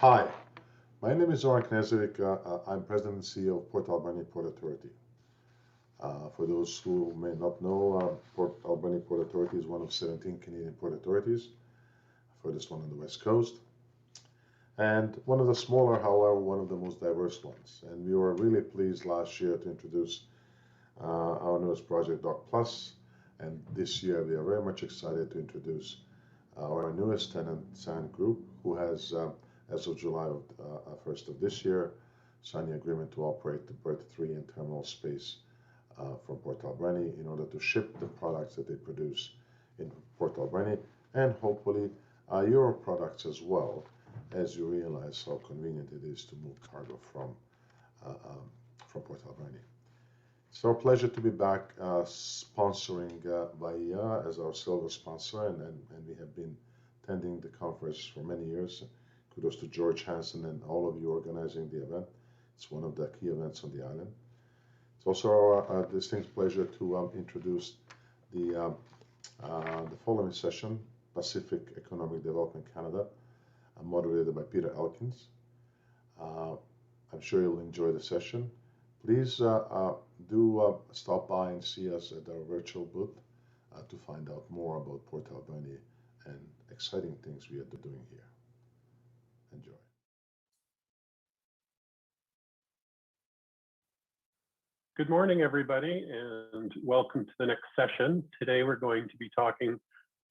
Hi, my name is Zoran Knezovic. I'm President and CEO of Port Alberni Port Authority. For those who may not know, Port Alberni Port Authority is one of 17 Canadian port authorities, furthest one on the West Coast, and one of the smaller, however, one of the most diverse ones. And we were really pleased last year to introduce our newest project, Dock Plus, and this year we are very much excited to introduce our newest tenant, Sand Group, who has as of July 1st of this year, signed the agreement to operate the berth 3 and terminal space from Port Alberni in order to ship the products that they produce in Port Alberni, and hopefully your products as well, as you realize how convenient it is to move cargo from Port Alberni. It's our pleasure to be back sponsoring Bahia as our silver sponsor, and we have been attending the conference for many years. Kudos to George Hansen and all of you organizing the event. It's one of the key events on the island. It's also our distinct pleasure to introduce the following session, Pacific Economic Development Canada, moderated by Peter Elkins. I'm sure you'll enjoy the session. Please do stop by and see us at our virtual booth to find out more about Port Alberni and exciting things we are doing here. Enjoy. Good morning, everybody, and welcome to the next session. Today, we're going to be talking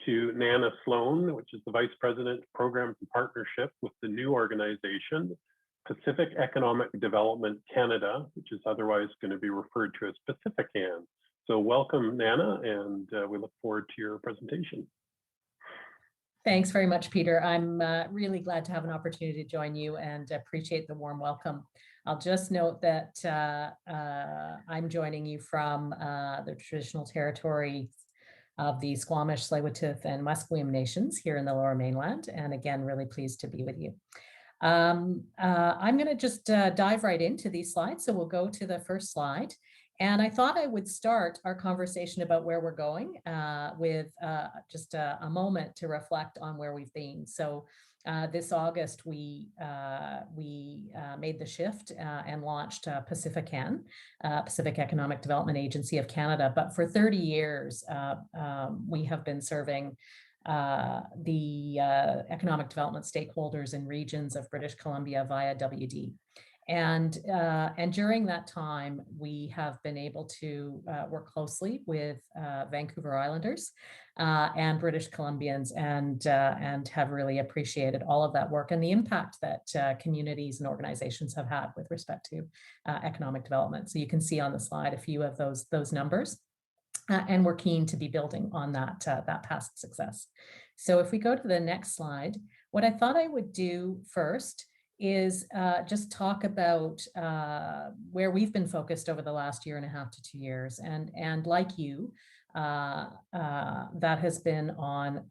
to Naina Sloan, which is the Vice President of Programs and Partnership with the new organization, Pacific Economic Development Canada, which is otherwise going to be referred to as PacifiCan. So welcome, Naina, and we look forward to your presentation. Thanks very much, Peter. I'm really glad to have an opportunity to join you and appreciate the warm welcome. I'll just note that I'm joining you from the traditional territory of the Squamish, Tsleil-Waututh, and Musqueam nations here in the Lower Mainland. And again, really pleased to be with you. I'm going to just dive right into these slides. So we'll go to the first slide. And I thought I would start our conversation about where we're going with just a moment to reflect on where we've been. So this August, we made the shift and launched PacifiCan, Pacific Economic Development Agency of Canada. But for 30 years, we have been serving the economic development stakeholders in regions of British Columbia via WD. And during that time, we have been able to work closely with Vancouver Islanders and British Columbians, and have really appreciated all of that work and the impact that communities and organizations have had with respect to economic development. So you can see on the slide a few of those numbers, and we're keen to be building on that past success. So if we go to the next slide, what I thought I would do first is just talk about where we've been focused over the last 1.5 to 2 years. And like you, that has been on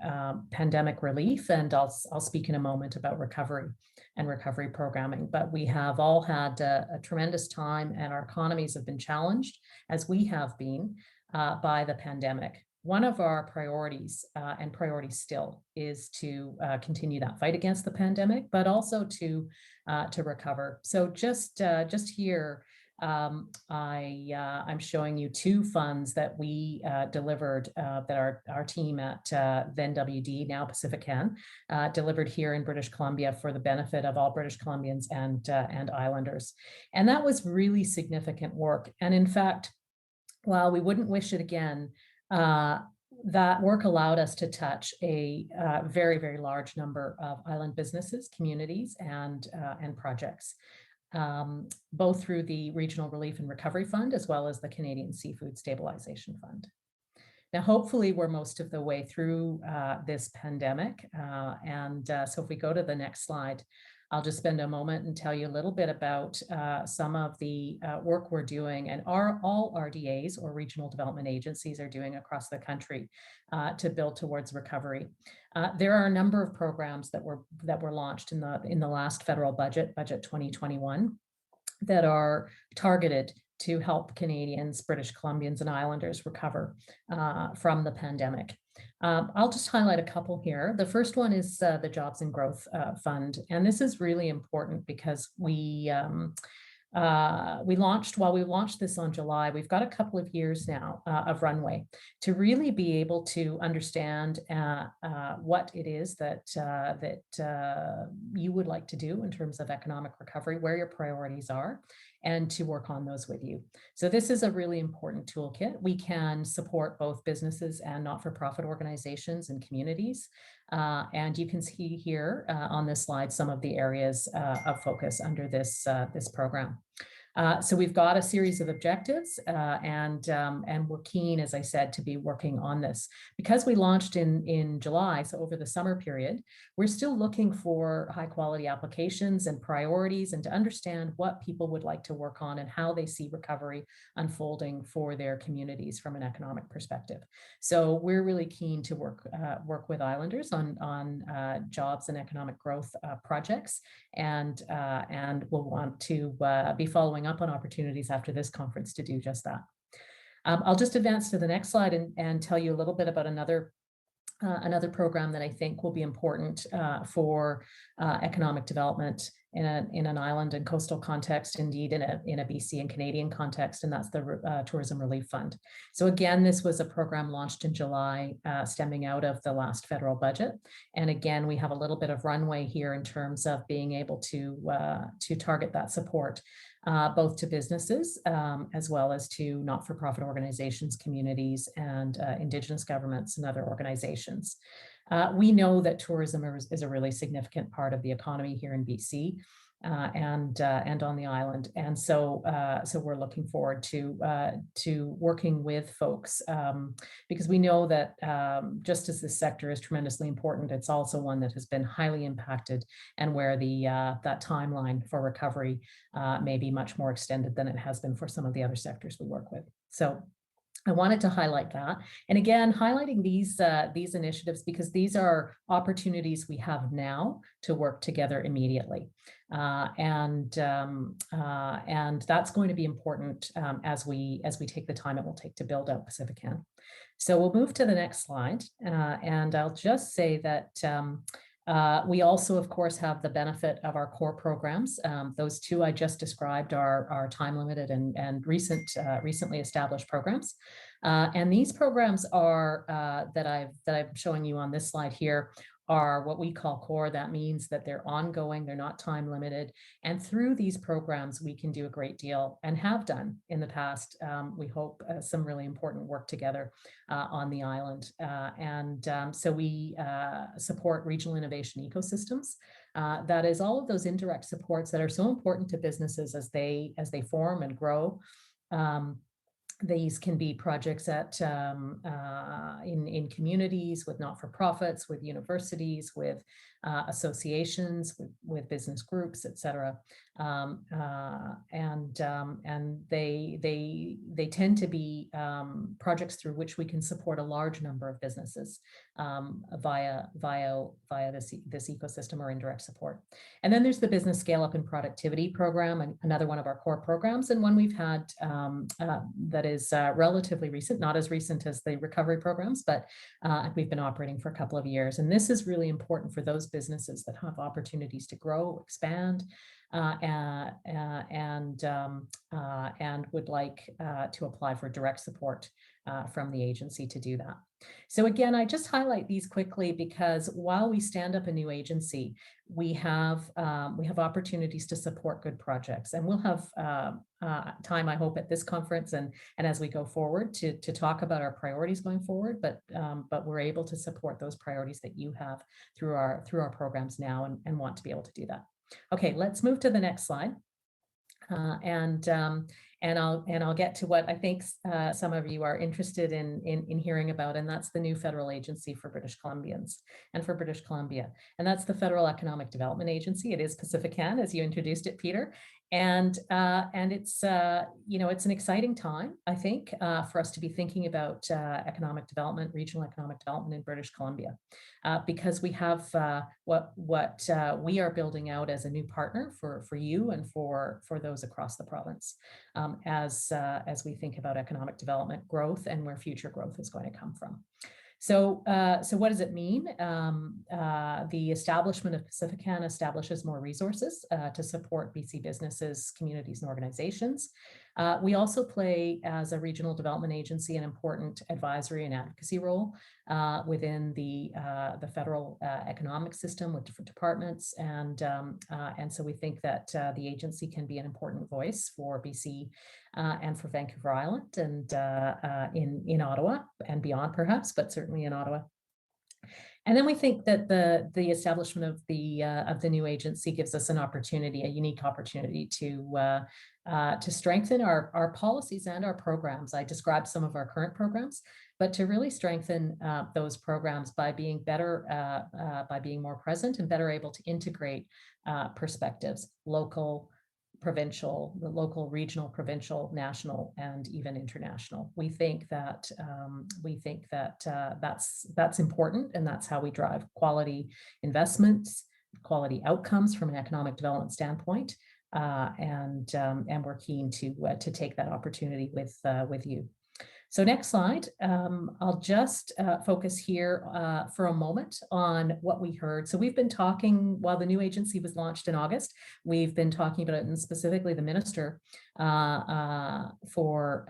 pandemic relief, and I'll speak in a moment about recovery and recovery programming. But we have all had a tremendous time, and our economies have been challenged, as we have been, by the pandemic. One of our priorities, and priority still, is to continue that fight against the pandemic, but also to recover. So just here, I'm showing you 2 funds that we delivered, that our team at then WD, now PacifiCan, delivered here in British Columbia for the benefit of all British Columbians and Islanders. And that was really significant work. And in fact, while we wouldn't wish it again, that work allowed us to touch a very, very large number of island businesses, communities, and projects, both through the Regional Relief and Recovery Fund, as well as the Canadian Seafood Stabilization Fund. Now, hopefully, we're most of the way through this pandemic. So if we go to the next slide, I'll just spend a moment and tell you a little bit about some of the work we're doing, and all RDAs, or regional development agencies, are doing across the country to build towards recovery. There are a number of programs that were launched in the last federal budget 2021, that are targeted to help Canadians, British Columbians, and Islanders recover from the pandemic. I'll just highlight a couple here. The first one is the Jobs and Growth Fund. And this is really important because we launched this on July. We've got a couple of years now of runway to really be able to understand what it is that you would like to do in terms of economic recovery, where your priorities are, and to work on those with you. So this is a really important toolkit. We can support both businesses and not-for-profit organizations and communities. And you can see here on this slide some of the areas of focus under this program. So we've got a series of objectives and we're keen, as I said, to be working on this. Because we launched in July, so over the summer period, we're still looking for high quality applications and priorities and to understand what people would like to work on and how they see recovery unfolding for their communities from an economic perspective. So we're really keen to work with Islanders on jobs and economic growth projects, and we'll want to be following up on opportunities after this conference to do just that. I'll just advance to the next slide and tell you a little bit about another program that I think will be important for economic development in an island and coastal context, indeed in a BC and Canadian context, and that's the Tourism Relief Fund. So again, this was a program launched in July, stemming out of the last federal budget. And again, we have a little bit of runway here in terms of being able to target that support, both to businesses as well as to not-for-profit organizations, communities, and Indigenous governments and other organizations. We know that tourism is a really significant part of the economy here in BC and on the island, and so we're looking forward to working with folks because we know that just as this sector is tremendously important, it's also one that has been highly impacted and where that timeline for recovery may be much more extended than it has been for some of the other sectors we work with. So I wanted to highlight that. And again, highlighting these initiatives because these are opportunities we have now to work together immediately. And that's going to be important as we take the time it will take to build out PacifiCan. So we'll move to the next slide. And I'll just say that we also, of course, have the benefit of our core programs. Those two I just described are time-limited and recently established programs. And these programs are that I'm showing you on this slide here are what we call core. That means that they're ongoing, they're not time limited. And through these programs, we can do a great deal and have done in the past. We hope some really important work together on the island. So we support regional innovation ecosystems. That is all of those indirect supports that are so important to businesses as they form and grow. These can be projects in communities, with not-for-profits, with universities, with associations, with business groups, et cetera. And they tend to be projects through which we can support a large number of businesses via this ecosystem or indirect support. And then there's the Business Scale Up and Productivity Program, another one of our core programs, and one we've had that is relatively recent, not as recent as the recovery programs, but we've been operating for a couple of years. And this is really important for those businesses that have opportunities to grow, expand, and would like to apply for direct support from the agency to do that. So again, I just highlight these quickly because while we stand up a new agency, we have opportunities to support good projects, and we'll have time, I hope, at this conference and as we go forward to talk about our priorities going forward. But we're able to support those priorities that you have through our programs now, and want to be able to do that. Okay, let's move to the next slide. And I'll get to what I think some of you are interested in hearing about, and that's the new federal agency for British Columbians and for British Columbia, and that's the Federal Economic Development Agency. It is PacifiCan, as you introduced it, Peter, and it's it's an exciting time, I think, for us to be thinking about economic development, regional economic development in British Columbia, because we have what we are building out as a new partner for you and for those across the province. As we think about economic development growth and where future growth is going to come from. So what does it mean? The establishment of PacifiCan establishes more resources to support BC businesses, communities, and organizations. We also play, as a regional development agency, an important advisory and advocacy role within the federal economic system with different departments, and so we think that the agency can be an important voice for BC and for Vancouver Island, and in Ottawa and beyond, perhaps, but certainly in Ottawa. And then we think that the establishment of the new agency gives us an opportunity, a unique opportunity to strengthen our policies and our programs. I described some of our current programs, but to really strengthen those programs by being better, by being more present and better able to integrate perspectives, local, provincial, the local, regional, provincial, national, and even international. We think that that's important, and that's how we drive quality investments, quality outcomes from an economic development standpoint, and we're keen to take that opportunity with you. So next slide. I'll just focus here for a moment on what we heard. So we've been talking, while the new agency was launched in August, we've been talking about it, and specifically the Minister for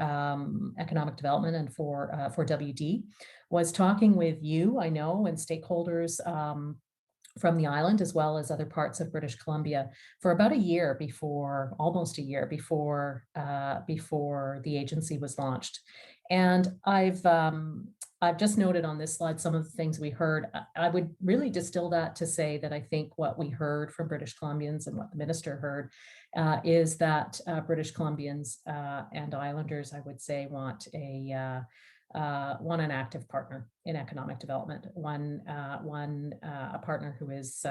Economic Development and for WD was talking with you, I know, and stakeholders from the island, as well as other parts of British Columbia, for about a year before, almost a year before the agency was launched. And I've just noted on this slide some of the things we heard. I would really distill that to say that I think what we heard from British Columbians and what the Minister heard is that British Columbians and Islanders, I would say, want an active partner in economic development, a partner who is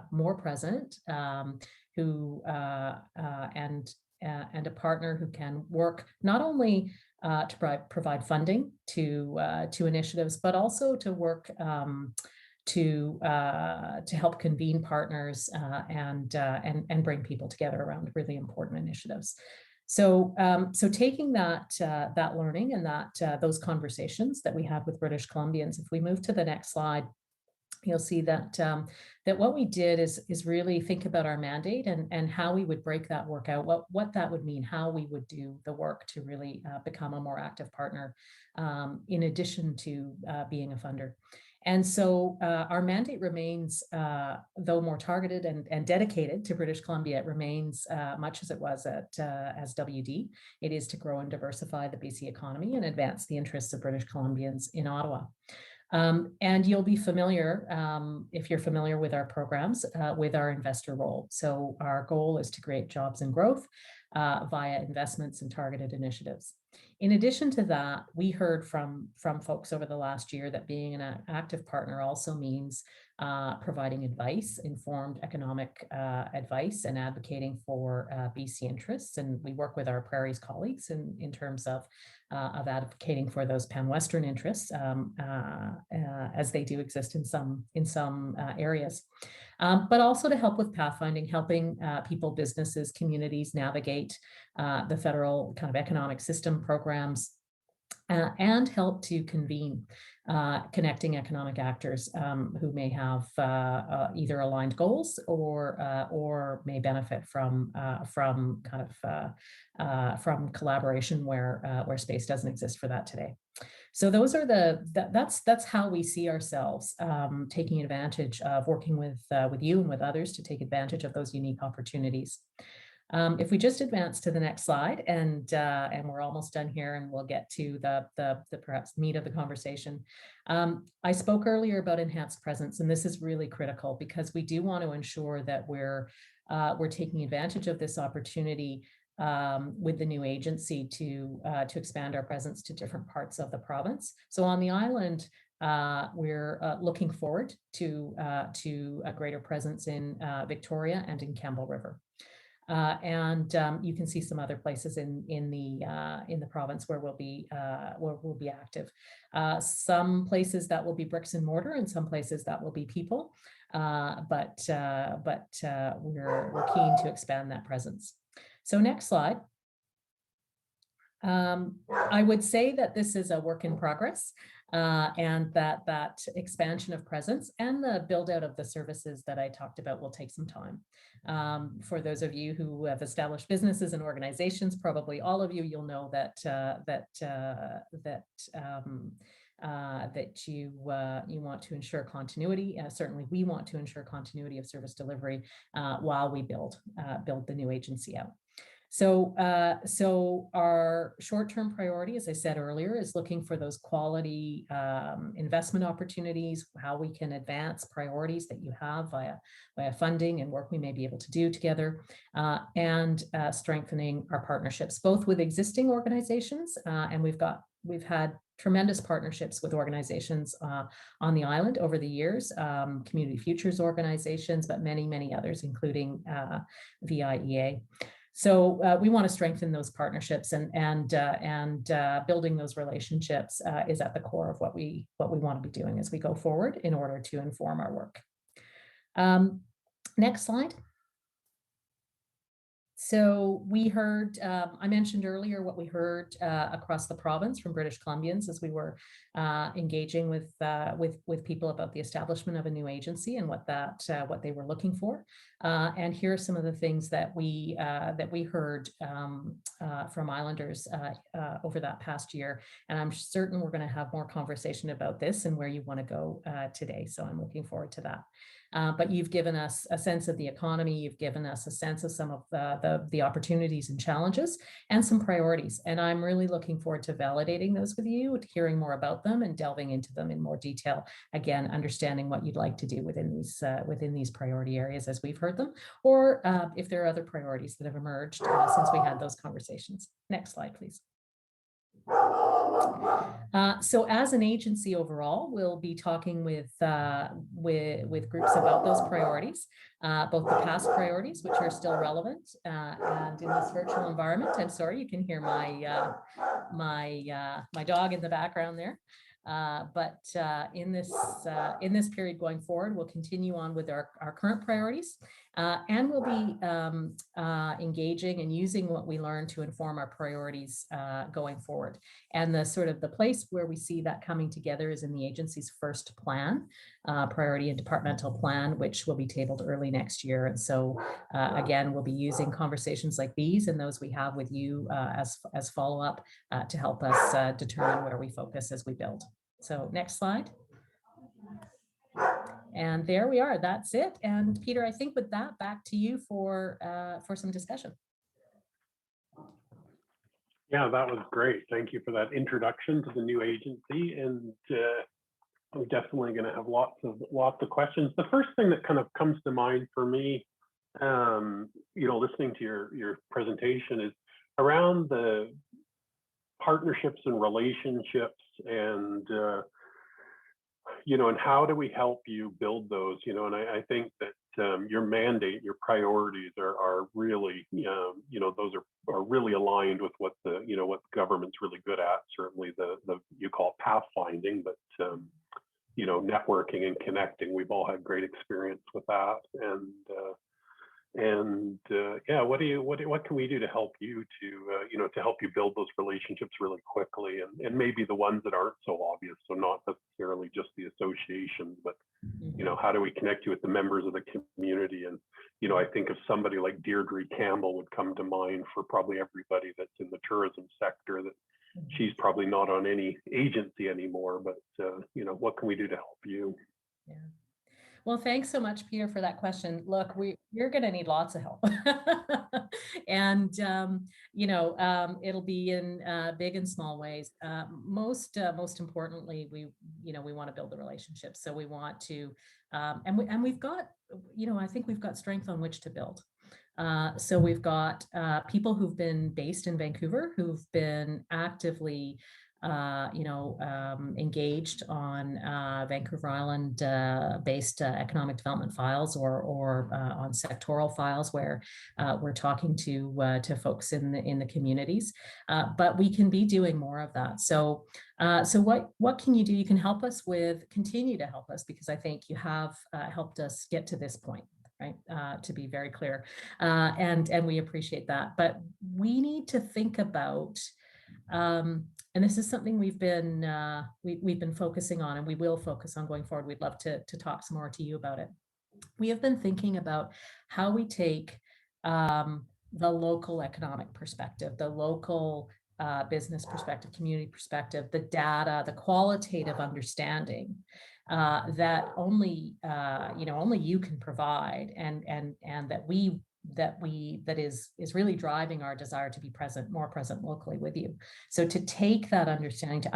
more present, and a partner who can work not only to provide funding to initiatives, but also to work to help convene partners and bring people together around really important initiatives. So taking that learning and those conversations that we had with British Columbians, if we move to the next slide, you'll see that what we did is really think about our mandate and how we would break that work out, what that would mean, how we would do the work to really become a more active partner, in addition to being a funder. And so our mandate remains, though more targeted and dedicated to British Columbia, it remains much as it was as WD. It is to grow and diversify the BC economy and advance the interests of British Columbians in Ottawa. And you'll be familiar, if you're familiar with our programs, with our investor role. So our goal is to create jobs and growth via investments and targeted initiatives. In addition to that, we heard from folks over the last year that being an active partner also means providing advice, informed economic advice, and advocating for BC interests. And we work with our Prairies colleagues in terms of advocating for those Pan-Western interests, as they do exist in some areas. But also to help with pathfinding, helping people, businesses, communities navigate the federal kind of economic system programs, and help to convene connecting economic actors who may have either aligned goals or may benefit from collaboration where space doesn't exist for that today. So those are that's how we see ourselves taking advantage of working with you and with others to take advantage of those unique opportunities. If we just advance to the next slide, and we're almost done here, and we'll get to the perhaps meat of the conversation. I spoke earlier about enhanced presence, and this is really critical because we do want to ensure that we're taking advantage of this opportunity with the new agency to expand our presence to different parts of the province. So on the island, we're looking forward to a greater presence in Victoria and in Campbell River. And you can see some other places in the province where we'll be active. Some places that will be bricks and mortar, and some places that will be people. But we're keen to expand that presence. So next slide. I would say that this is a work in progress. and that expansion of presence and the build out of the services that I talked about will take some time. For those of you who have established businesses and organizations, probably all of you, you'll know that you want to ensure continuity. Certainly, we want to ensure continuity of service delivery while we build the new agency out. So our short-term priority, as I said earlier, is looking for those quality investment opportunities, how we can advance priorities that you have via funding and work we may be able to do together, and strengthening our partnerships, both with existing organizations, and we've had tremendous partnerships with organizations on the island over the years, community futures organizations, but many others, including VIEA. So we want to strengthen those partnerships, and building those relationships is at the core of what we want to be doing as we go forward in order to inform our work. Next slide. So we heard, I mentioned earlier what we heard across the province from British Columbians as we were engaging with people about the establishment of a new agency and what they were looking for. And here are some of the things that we heard from Islanders over that past year. And I'm certain we're going to have more conversation about this and where you want to go today. So I'm looking forward to that. But you've given us a sense of the economy, you've given us a sense of some of the opportunities and challenges and some priorities. And I'm really looking forward to validating those with you, hearing more about them and delving into them in more detail. Again, understanding what you'd like to do within these priority areas as we've heard them, or if there are other priorities that have emerged since we had those conversations. Next slide, please. So as an agency overall, we'll be talking with groups about those priorities, both the past priorities, which are still relevant, and in this virtual environment. I'm sorry, you can hear my dog in the background there. But in this period going forward, we'll continue on with our current priorities, and we'll be engaging and using what we learn to inform our priorities going forward. And the place where we see that coming together is in the agency's first plan, priority and departmental plan, which will be tabled early next year. And so again, we'll be using conversations like these and those we have with you as follow-up to help us determine where we focus as we build. So next slide. And there we are, that's it. And Peter, I think with that, back to you for some discussion. Yeah, that was great. Thank you for that introduction to the new agency. And I'm definitely going to have lots of questions. The first thing that kind of comes to mind for me, listening to your presentation, is around the partnerships and relationships, and and how do we help you build those? And I think that your mandate, your priorities are really, those are really aligned with what the government's really good at. Certainly the you call it pathfinding, but networking and connecting. We've all had great experience with that, what can we do to help you to help you build those relationships really quickly, and maybe the ones that aren't so obvious, so not necessarily just the associations, but how do we connect you with the members of the community? And I think of somebody like Deirdre Campbell would come to mind for probably everybody that's in the tourism sector, that she's probably not on any agency anymore, but what can we do to help you? Yeah. Well, thanks so much, Peter, for that question. Look, you're going to need lots of help, and it'll be in big and small ways. Most importantly, we want to build the relationships. So we want to, and we've got, I think we've got strength on which to build. So we've got people who've been based in Vancouver, who've been actively engaged on Vancouver Island based economic development files, or on sectoral files where we're talking to folks in the communities. But we can be doing more of that. So what can you do? You can continue to help us, because I think you have helped us get to this point. Right, to be very clear, and we appreciate that. But we need to think about And this is something we've been focusing on, and we will focus on going forward. We'd love to talk some more to you about it. We have been thinking about how we take the local economic perspective, the local business perspective, community perspective, the data, the qualitative understanding that only only you can provide, and that is really driving our desire to be more present locally with you. So to take that understanding,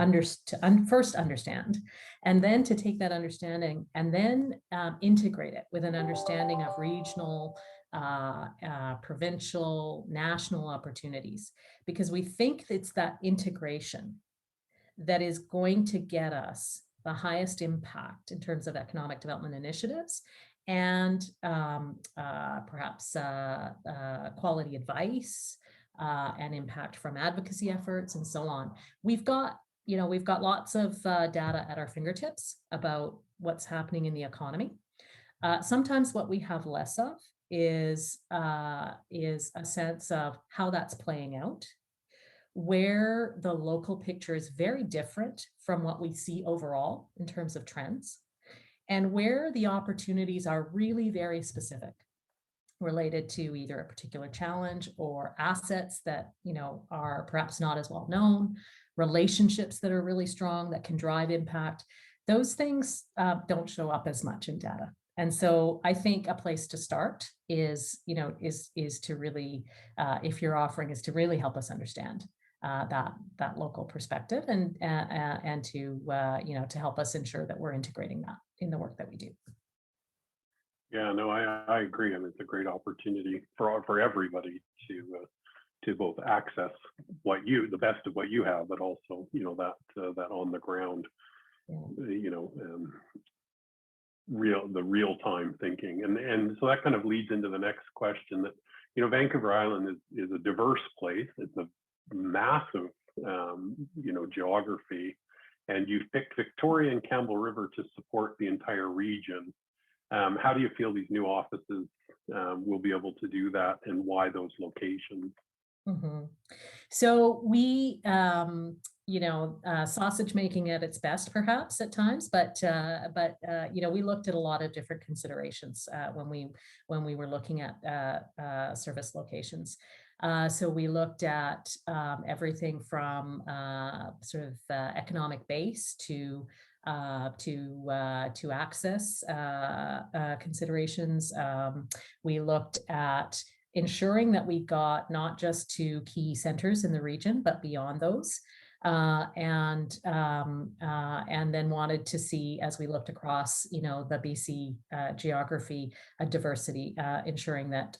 first understand, and then to take that understanding and then integrate it with an understanding of regional, provincial, national opportunities, because we think it's that integration that is going to get us the highest impact in terms of economic development initiatives and perhaps quality advice and impact from advocacy efforts and so on. We've got lots of data at our fingertips about what's happening in the economy. Sometimes what we have less of is a sense of how that's playing out, where the local picture is very different from what we see overall in terms of trends, and where the opportunities are really very specific, related to either a particular challenge or assets that are perhaps not as well known, relationships that are really strong that can drive impact. Those things don't show up as much in data. And so I think a place to start is to really, if your offering is to really help us understand that local perspective, and to help us ensure that we're integrating that in the work that we do. Yeah, no, I agree. I mean, it's a great opportunity for everybody to both access the best of what you have, but also that on the ground, the real time thinking, and so that kind of leads into the next question. That Vancouver Island is a diverse place. It's a massive geography, and you've picked Victoria and Campbell River to support the entire region. How do you feel these new offices will be able to do that, and why those locations? Mm-hmm. So we, sausage making at its best, perhaps at times, but we looked at a lot of different considerations when we were looking at service locations. So we looked at everything from sort of economic base to access considerations. We looked at ensuring that we got not just to key centers in the region, but beyond those. And then wanted to see, as we looked across, the BC geography, a diversity, ensuring that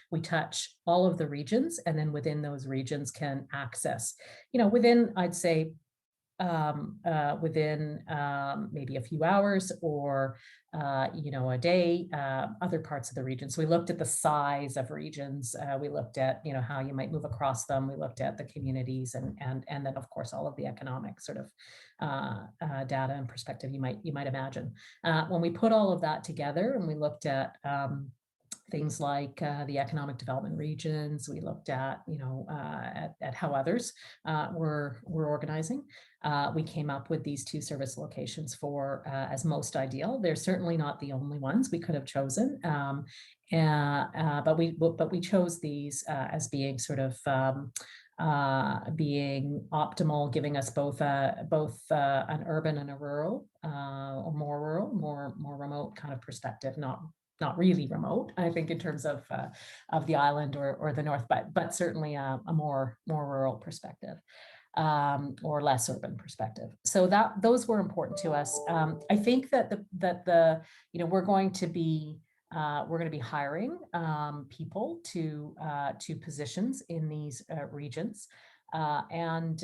we touch all of the regions, and then within those regions can access, within, I'd say, within maybe a few hours or a day, other parts of the region. So we looked at the size of regions. We looked at how you might move across them. We looked at the communities, and then of course all of the economic sort of data and perspective you might imagine. When we put all of that together and we looked at things like the economic development regions, we looked at at how others were organizing. We came up with these two service locations for as most ideal. They're certainly not the only ones we could have chosen, but we chose these as being sort of being optimal, giving us both an urban and a rural, or more remote kind of perspective, not really remote, I think, in terms of the island or the north, but certainly a more rural perspective, or less urban perspective. So those were important to us. I think that we're going to be hiring people to positions in these regions, and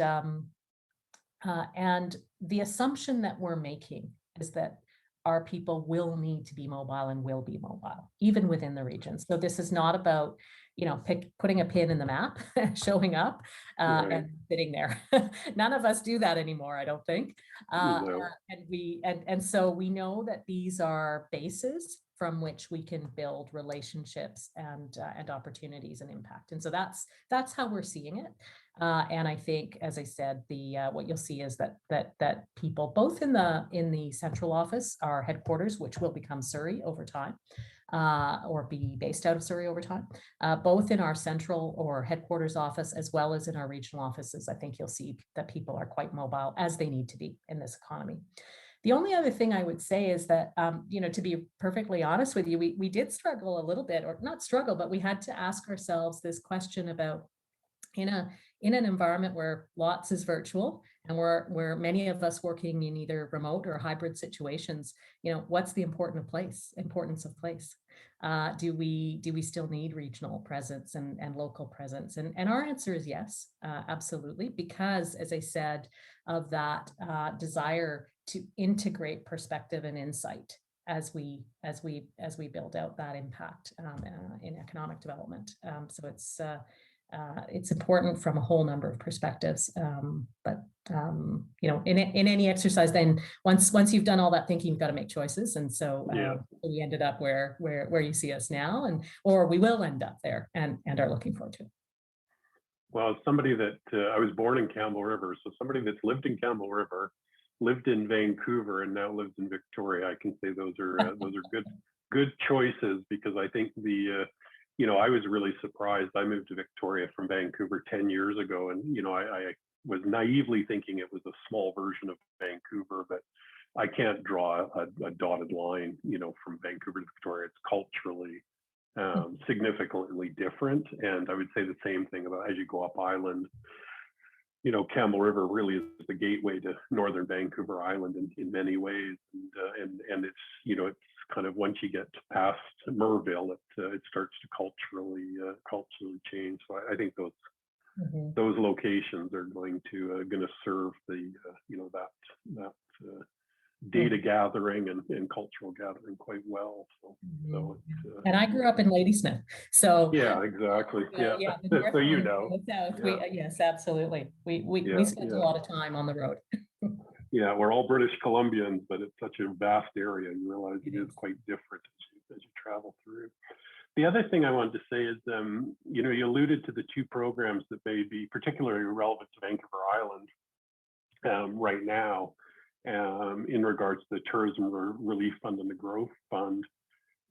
the assumption that we're making is that our people will need to be mobile and will be mobile, even within the region. So this is not about, putting a pin in the map, showing up, Right. and sitting there. None of us do that anymore, I don't think. No. And so we know that these are bases from which we can build relationships and opportunities and impact. And so that's how we're seeing it. And I think, as I said, what you'll see is that people both in the central office, our headquarters, which will become Surrey over time, or be based out of Surrey over time, both in our central or headquarters office as well as in our regional offices. I think you'll see that people are quite mobile, as they need to be in this economy. The only other thing I would say is that, to be perfectly honest with you, we did struggle a little bit, or not struggle, but we had to ask ourselves this question about, in an environment where lots is virtual and where many of us working in either remote or hybrid situations, what's the importance of place? Do we still need regional presence and local presence? And our answer is yes, absolutely, because, as I said, of that desire to integrate perspective and insight as we build out that impact in economic development. So it's important from a whole number of perspectives. But in any exercise, then once you've done all that thinking, you've got to make choices. And so we ended up where you see us now, or we will end up there, and are looking forward to it. Well, somebody that I was born in Campbell River, so somebody that's lived in Campbell River, lived in Vancouver, and now lives in Victoria, I can say those are good choices, because I think I was really surprised. I moved to Victoria from Vancouver 10 years ago, and I was naively thinking it was a small version of Vancouver, but I can't draw a dotted line, from Vancouver to Victoria. It's culturally significantly different, and I would say the same thing about as you go up island. Campbell River really is the gateway to northern Vancouver Island in many ways, and it's it's kind of, once you get past Merville, it starts to culturally change. So I think those locations are going to serve the that data gathering and cultural gathering quite well. So and I grew up in Ladysmith, so yeah, exactly. Yeah. So South, yes, absolutely. We spent a lot of time on the road. Yeah, we're all British Columbians, but it's such a vast area. You realize it is quite different as you travel through. The other thing I wanted to say is, you alluded to the two programs that may be particularly relevant to Vancouver Island right now, in regards to the Tourism Relief Fund and the Growth Fund.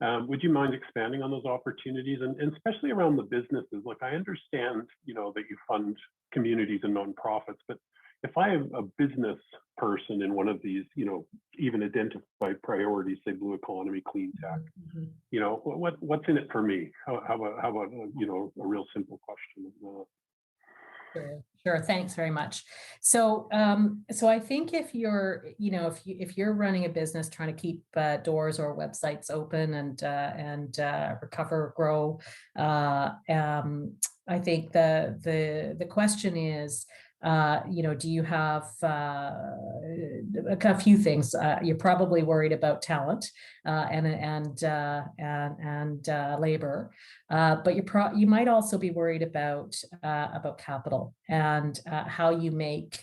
Would you mind expanding on those opportunities, and especially around the businesses? Like, I understand, that you fund communities and nonprofits, but if I am a business person in one of these, even identified priorities, say blue economy, clean tech, what's in it for me? How about a real simple question? Sure. Thanks very much. So I think if you're running a business trying to keep doors or websites open and recover, grow, I think the question is, do you have a few things? You're probably worried about talent and labor, but you might also be worried about capital and how you make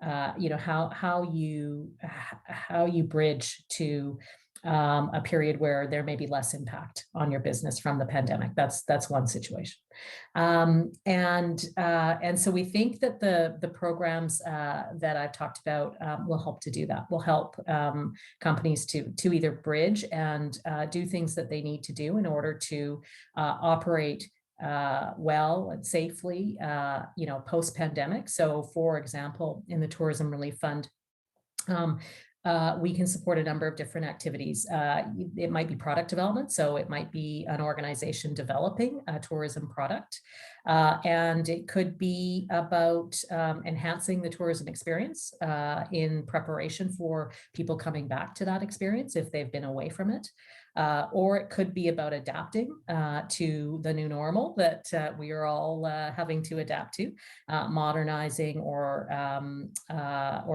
how you bridge to a period where there may be less impact on your business from the pandemic. That's one situation. And so we think that the programs that I've talked about will help to do that, will help companies to either bridge and do things that they need to do in order to operate well and safely, post-pandemic. So, for example, in the Tourism Relief Fund, we can support a number of different activities. It might be product development, so it might be an organization developing a tourism product, and it could be about enhancing the tourism experience in preparation for people coming back to that experience if they've been away from it. Or it could be about adapting to the new normal that we are all having to adapt to, modernizing or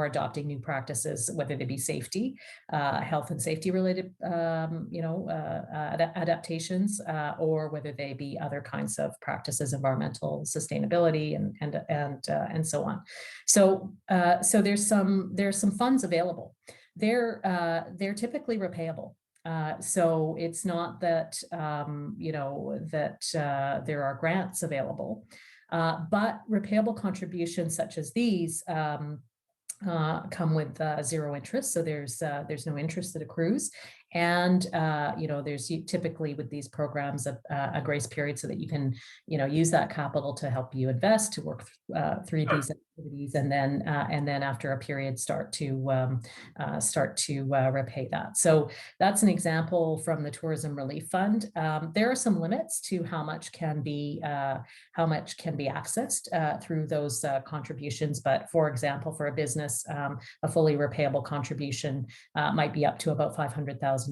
adopting new practices, whether they be safety, health and safety related, adaptations, or whether they be other kinds of practices, environmental sustainability, and so on. So there's some funds available. They're typically repayable. So it's not that, there are grants available, but repayable contributions such as these come with zero interest. So there's no interest that accrues. And, there's typically with these programs a grace period so that you can, use that capital to help you invest, to work through these activities, and then after a period start to repay that. So that's an example from the Tourism Relief Fund. There are some limits to how much can be accessed through those contributions. But for example, for a business, a fully repayable contribution might be up to about $500,000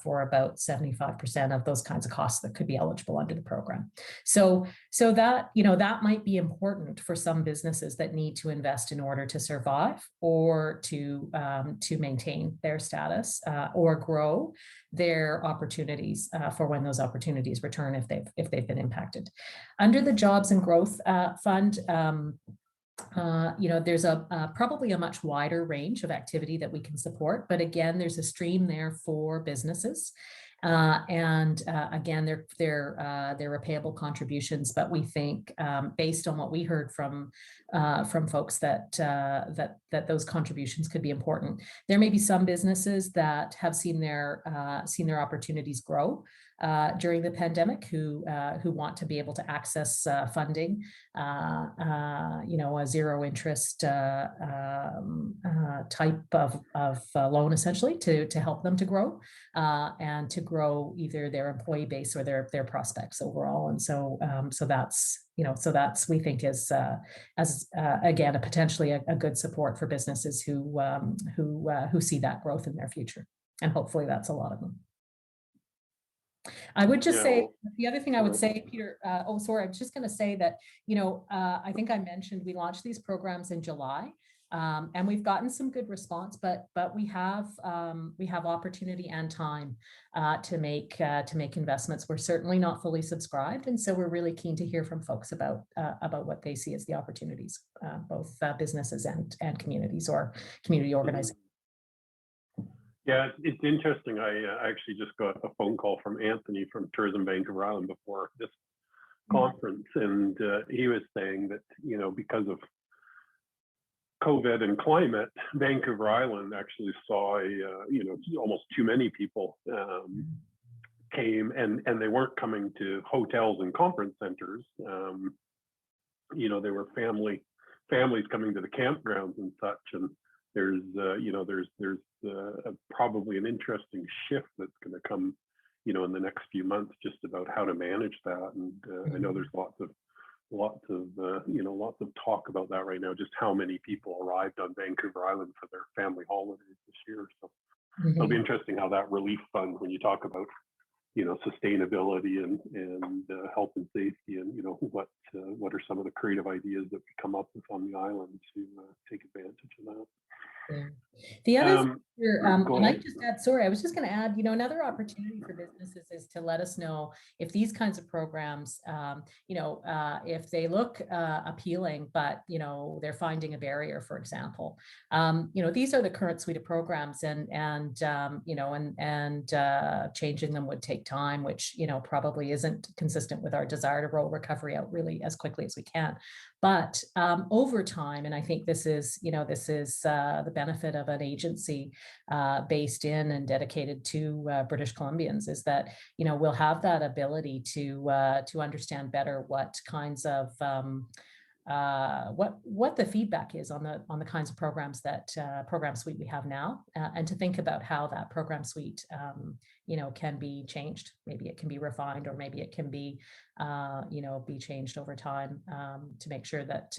for about 75% of those kinds of costs that could be eligible under the program. So that, that might be important for some businesses that need to invest in order to survive, or to maintain their status, or grow their opportunities for when those opportunities return, if they've been impacted. Under the Jobs and Growth Fund, there's probably a much wider range of activity that we can support, but again, there's a stream there for businesses. Again, they're repayable contributions, but we think, based on what we heard from folks, that those contributions could be important. There may be some businesses that have seen their opportunities grow during the pandemic, who want to be able to access funding, a zero interest type of loan, essentially, to help them to grow, and to grow either their employee base or their prospects overall. And so that's, we think is again, potentially a good support for businesses who see that growth in their future, and hopefully that's a lot of them. I would just say, the other thing I would say, Peter, I was just going to say that, I think I mentioned we launched these programs in July, and we've gotten some good response, but we have opportunity and time to make investments. We're certainly not fully subscribed, and so we're really keen to hear from folks about what they see as the opportunities, both businesses and communities or community organizations. Yeah, it's interesting. I actually just got a phone call from Anthony from Tourism Vancouver Island before this conference, and he was saying that, because of COVID and climate, Vancouver Island actually saw almost too many people came, and they weren't coming to hotels and conference centers. They were families coming to the campgrounds and such, and there's probably an interesting shift that's going to come, in the next few months, just about how to manage that. And I know there's lots of talk about that right now, just how many people arrived on Vancouver Island for their family holidays this year. So it'll be interesting how that relief fund, when you talk about, sustainability and health and safety, and what are some of the creative ideas that we come up with on the island to take advantage of that. Yeah. The other and I just add, I was just going to add, another opportunity for businesses is to let us know if these kinds of programs, if they look appealing, but they're finding a barrier, for example. These are the current suite of programs, and changing them would take time, which probably isn't consistent with our desire to roll recovery out really as quickly as we can. But over time, and I think this is the benefit of an agency based in and dedicated to British Columbians, is that we'll have that ability to understand better what kinds of what the feedback is on the kinds of programs that program suite we have now, and to think about how that program suite can be changed. Maybe it can be refined, or maybe it can be be changed over time, to make sure that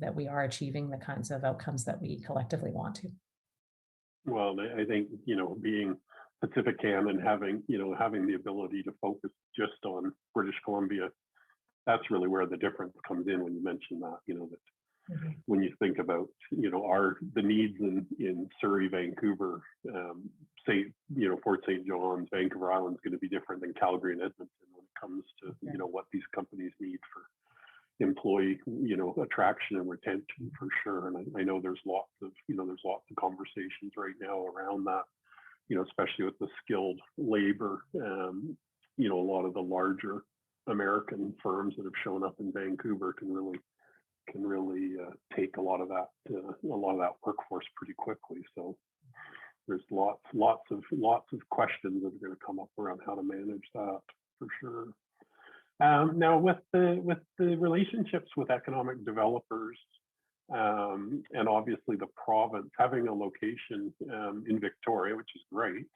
that we are achieving the kinds of outcomes that we collectively want to. Well, I think being PacifiCan and having the ability to focus just on British Columbia, that's really where the difference comes in when you mention that. That when you think about the needs in Surrey, Vancouver, Fort St. John's, Vancouver Island is going to be different than Calgary and Edmonton when it comes to what these companies need for employee attraction and retention, for sure. And I know there's lots of conversations right now around that, especially with the skilled labor, a lot of the larger American firms that have shown up in Vancouver can really take a lot of that workforce pretty quickly. So there's lots of questions that are going to come up around how to manage that for sure. Now with the relationships with economic developers, and obviously the province having a location in Victoria, which is great.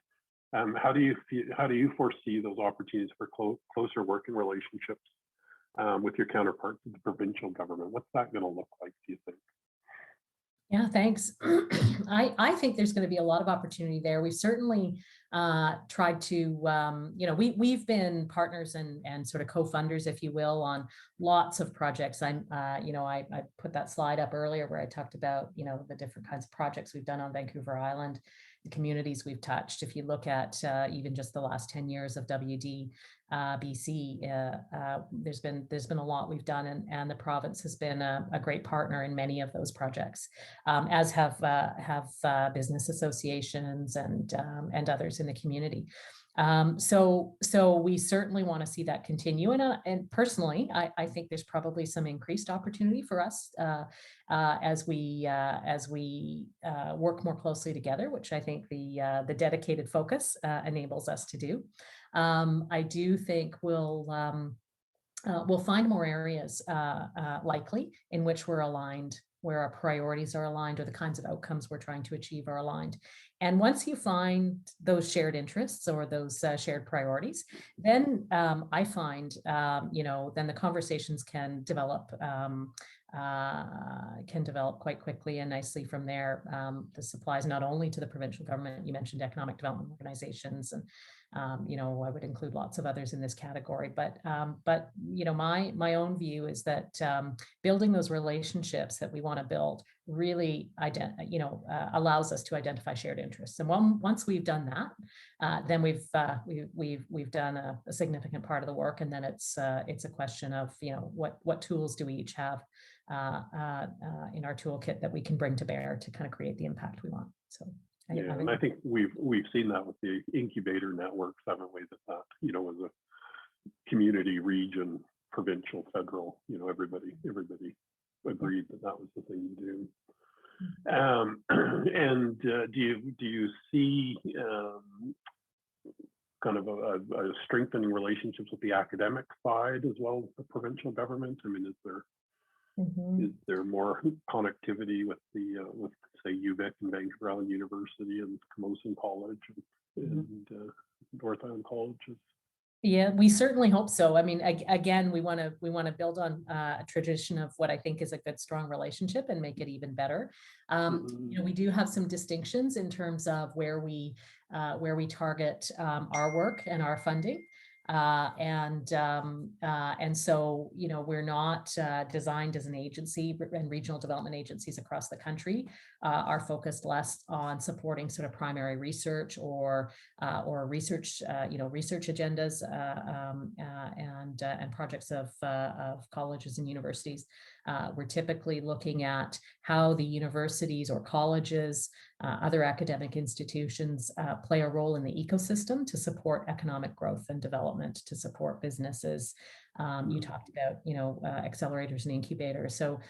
How do you foresee those opportunities for closer working relationships with your counterparts in the provincial government? What's that going to look like, do you think? Yeah, thanks. I think there's going to be a lot of opportunity there. We've certainly tried to, we've been partners and sort of co-funders, if you will, on lots of projects. I put that slide up earlier where I talked about, the different kinds of projects we've done on Vancouver Island, the communities we've touched. If you look at even just the last 10 years of WD, BC, there's been a lot we've done, and the province has been a great partner in many of those projects, as have business associations and others in the community. So we certainly want to see that continue, and personally, I think there's probably some increased opportunity for us as we work more closely together, which I think the dedicated focus enables us to do. I do think we'll find more areas likely in which we're aligned, where our priorities are aligned, or the kinds of outcomes we're trying to achieve are aligned. And once you find those shared interests or those shared priorities, then I find, then the conversations can develop quite quickly and nicely from there. This applies not only to the provincial government. You mentioned economic development organizations, and I would include lots of others in this category. But my own view is that building those relationships that we want to build really allows us to identify shared interests. And once we've done that, then we've done a significant part of the work. And then it's a question of what tools do we each have in our toolkit that we can bring to bear to kind of create the impact we want. So. And I think we've seen that with the incubator networks, haven't we? That as a community, region, provincial, federal, everybody agreed that was the thing to do. And do you see kind of a strengthening relationships with the academic side as well as the provincial government? I mean, is there more connectivity with with say UVic and Vancouver Island University and Camosun College and North Island Colleges? Yeah, we certainly hope so. I mean, again, we want to build on a tradition of what I think is a good, strong relationship and make it even better. We do have some distinctions in terms of where we target our work and our funding. And so, we're not designed as an agency, and regional development agencies across the country are focused less on supporting sort of primary research or research, research agendas and projects of colleges and universities. We're typically looking at how the universities or colleges, other academic institutions play a role in the ecosystem to support economic growth and development, to support businesses. You talked about, accelerators and incubators. So,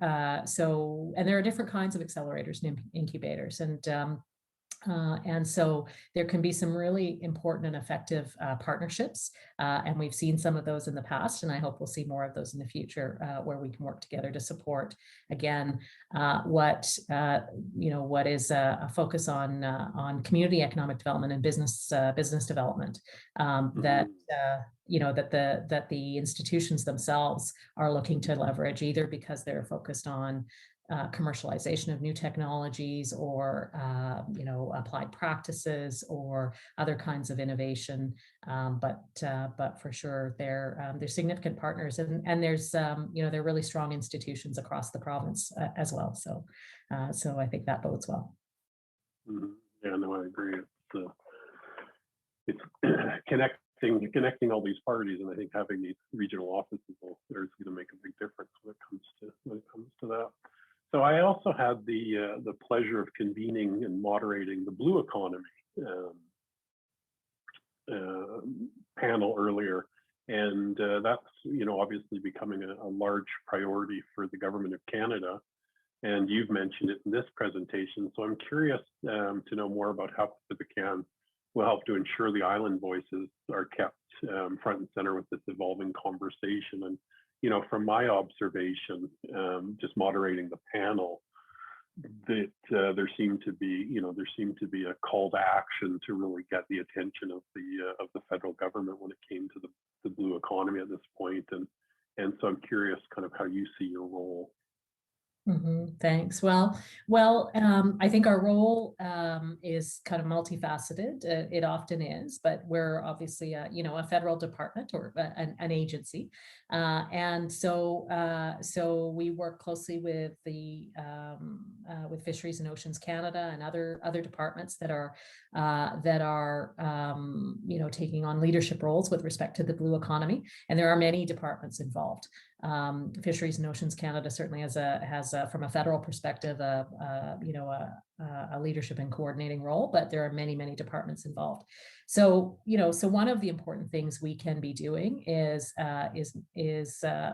and there are different kinds of accelerators and incubators, and so there can be some really important and effective partnerships, and we've seen some of those in the past, and I hope we'll see more of those in the future, where we can work together to support, again, what is a focus on community economic development and business development, that the institutions themselves are looking to leverage, either because they're focused on commercialization of new technologies or applied practices or other kinds of innovation, but for sure they're significant partners, and there's they're really strong institutions across the province as well. So I think that bodes well. Yeah, no, I agree. It's connecting all these parties, and I think having these regional offices is going to make a big difference when it comes to that. So I also had the pleasure of convening and moderating the Blue Economy panel earlier, and that's obviously becoming a large priority for the government of Canada. And you've mentioned it in this presentation. So I'm curious to know more about how PacifiCan will help to ensure the island voices are kept front and center with this evolving conversation. And, from my observation, just moderating the panel, that there seemed to be a call to action to really get the attention of the federal government when it came to the blue economy at this point. And so I'm curious kind of how you see your role. Thanks. Well, I think our role is kind of multifaceted. It often is, but we're obviously a federal department or an agency, and so we work closely with the with Fisheries and Oceans Canada and other departments that are taking on leadership roles with respect to the blue economy. And there are many departments involved. Fisheries and Oceans Canada certainly has from a federal perspective a leadership and coordinating role, but there are many departments involved. So one of the important things we can be doing is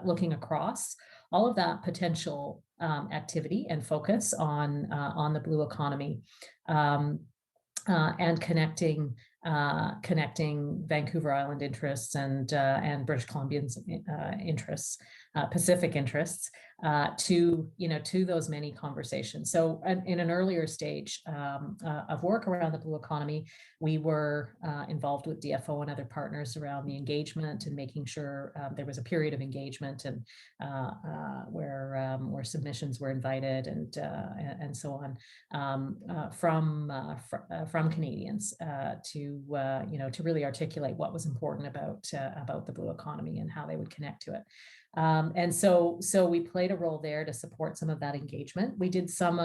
looking across all of that potential activity and focus on the blue economy, and connecting Vancouver Island interests and British Columbia's interests, Pacific interests, to those many conversations. So in an earlier stage of work around the blue economy, we were involved with DFO and other partners around the engagement and making sure there was a period of engagement and where submissions were invited and so on from Canadians to really articulate what was important about the blue economy and how they would connect to it. And so we played a role there to support some of that engagement. We did some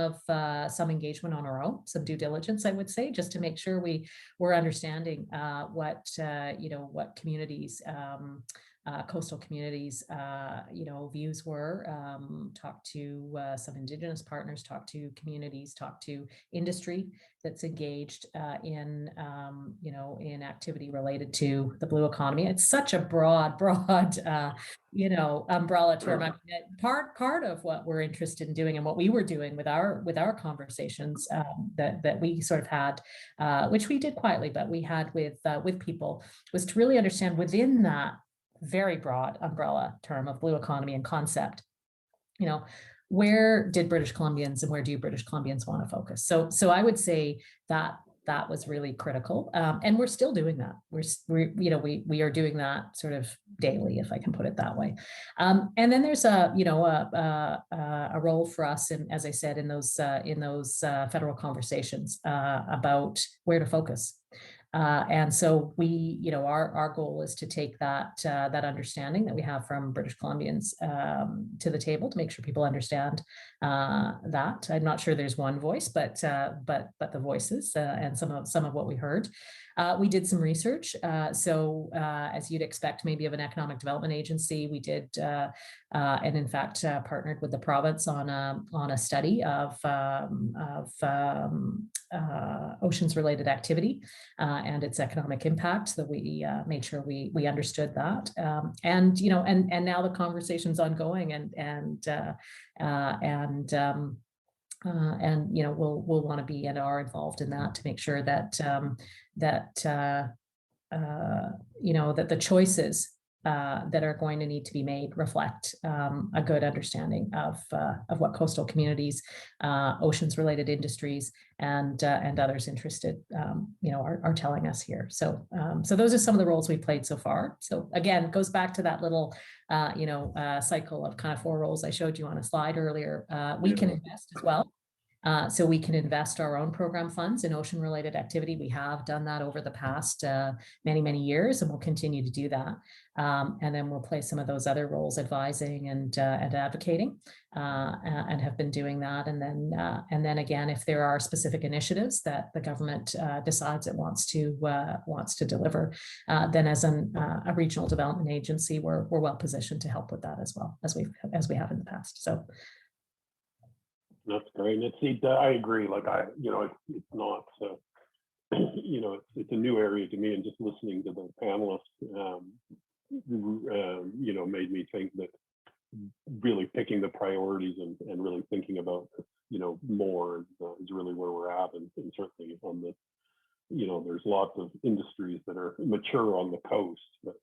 engagement on our own, some due diligence, I would say, just to make sure we were understanding what communities, coastal communities, views were. Talked to some Indigenous partners, talked to communities, talked to industry that's engaged in activity related to the blue economy. It's such a broad umbrella term. I mean, part of what we're interested in doing and what we were doing with our conversations that we sort of had, which we did quietly, but we had with people, was to really understand within that very broad umbrella term of blue economy and concept, where did British Columbians and where do British Columbians want to focus? So I would say that was really critical, and we're still doing that. We are doing that sort of daily, if I can put it that way. And then there's a role for us, and as I said, in those federal conversations about where to focus. And so our goal is to take that understanding that we have from British Columbians to the table to make sure people understand that. I'm not sure there's one voice, but the voices and some of what we heard. We did some research. So as you'd expect, maybe of an economic development agency, we did, and in fact, partnered with the province on a study of oceans-related activity and its economic impact. So that we made sure we understood that, and now the conversation's ongoing, and we'll want to be and are involved in that to make sure that that the choices that are going to need to be made reflect a good understanding of what coastal communities, oceans-related industries, and others interested, are telling us here. So those are some of the roles we played so far. So again, it goes back to that little, cycle of kind of 4 roles I showed you on a slide earlier. We can invest as well. So we can invest our own program funds in ocean-related activity. We have done that over the past many years, and we'll continue to do that. And then we'll play some of those other roles, advising and advocating, and have been doing that. And then again, if there are specific initiatives that the government decides it wants to deliver, then as a regional development agency, we're well positioned to help with that as well as we have in the past. So. That's great. I agree. Like it's not it's a new area to me, and just listening to the panelists, made me think that really picking the priorities and really thinking about, more is really where we're at, and certainly on the, there's lots of industries that are mature on the coast, but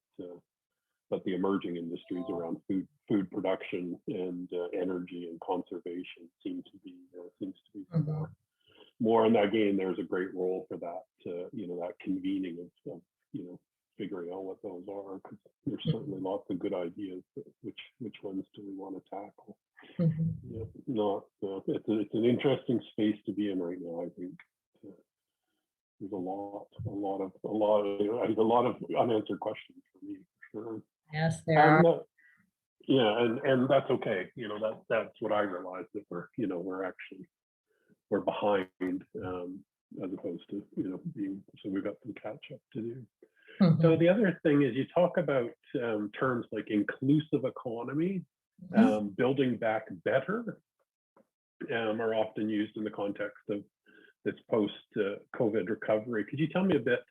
the emerging industries around food production and energy and conservation seems to be more in that game. There's a great role for that, that convening of figuring out what those are, because there's certainly lots of good ideas. Which ones do we want to tackle? It's an interesting space to be in right now. I think there's a lot of unanswered questions for me, for sure. Yes, there are. And that's okay. That's what I realized, that we're behind, as opposed to so we've got some catch up to do. So the other thing is, you talk about terms like inclusive economy, building back better, are often used in the context of this post-COVID recovery. Could you tell me a bit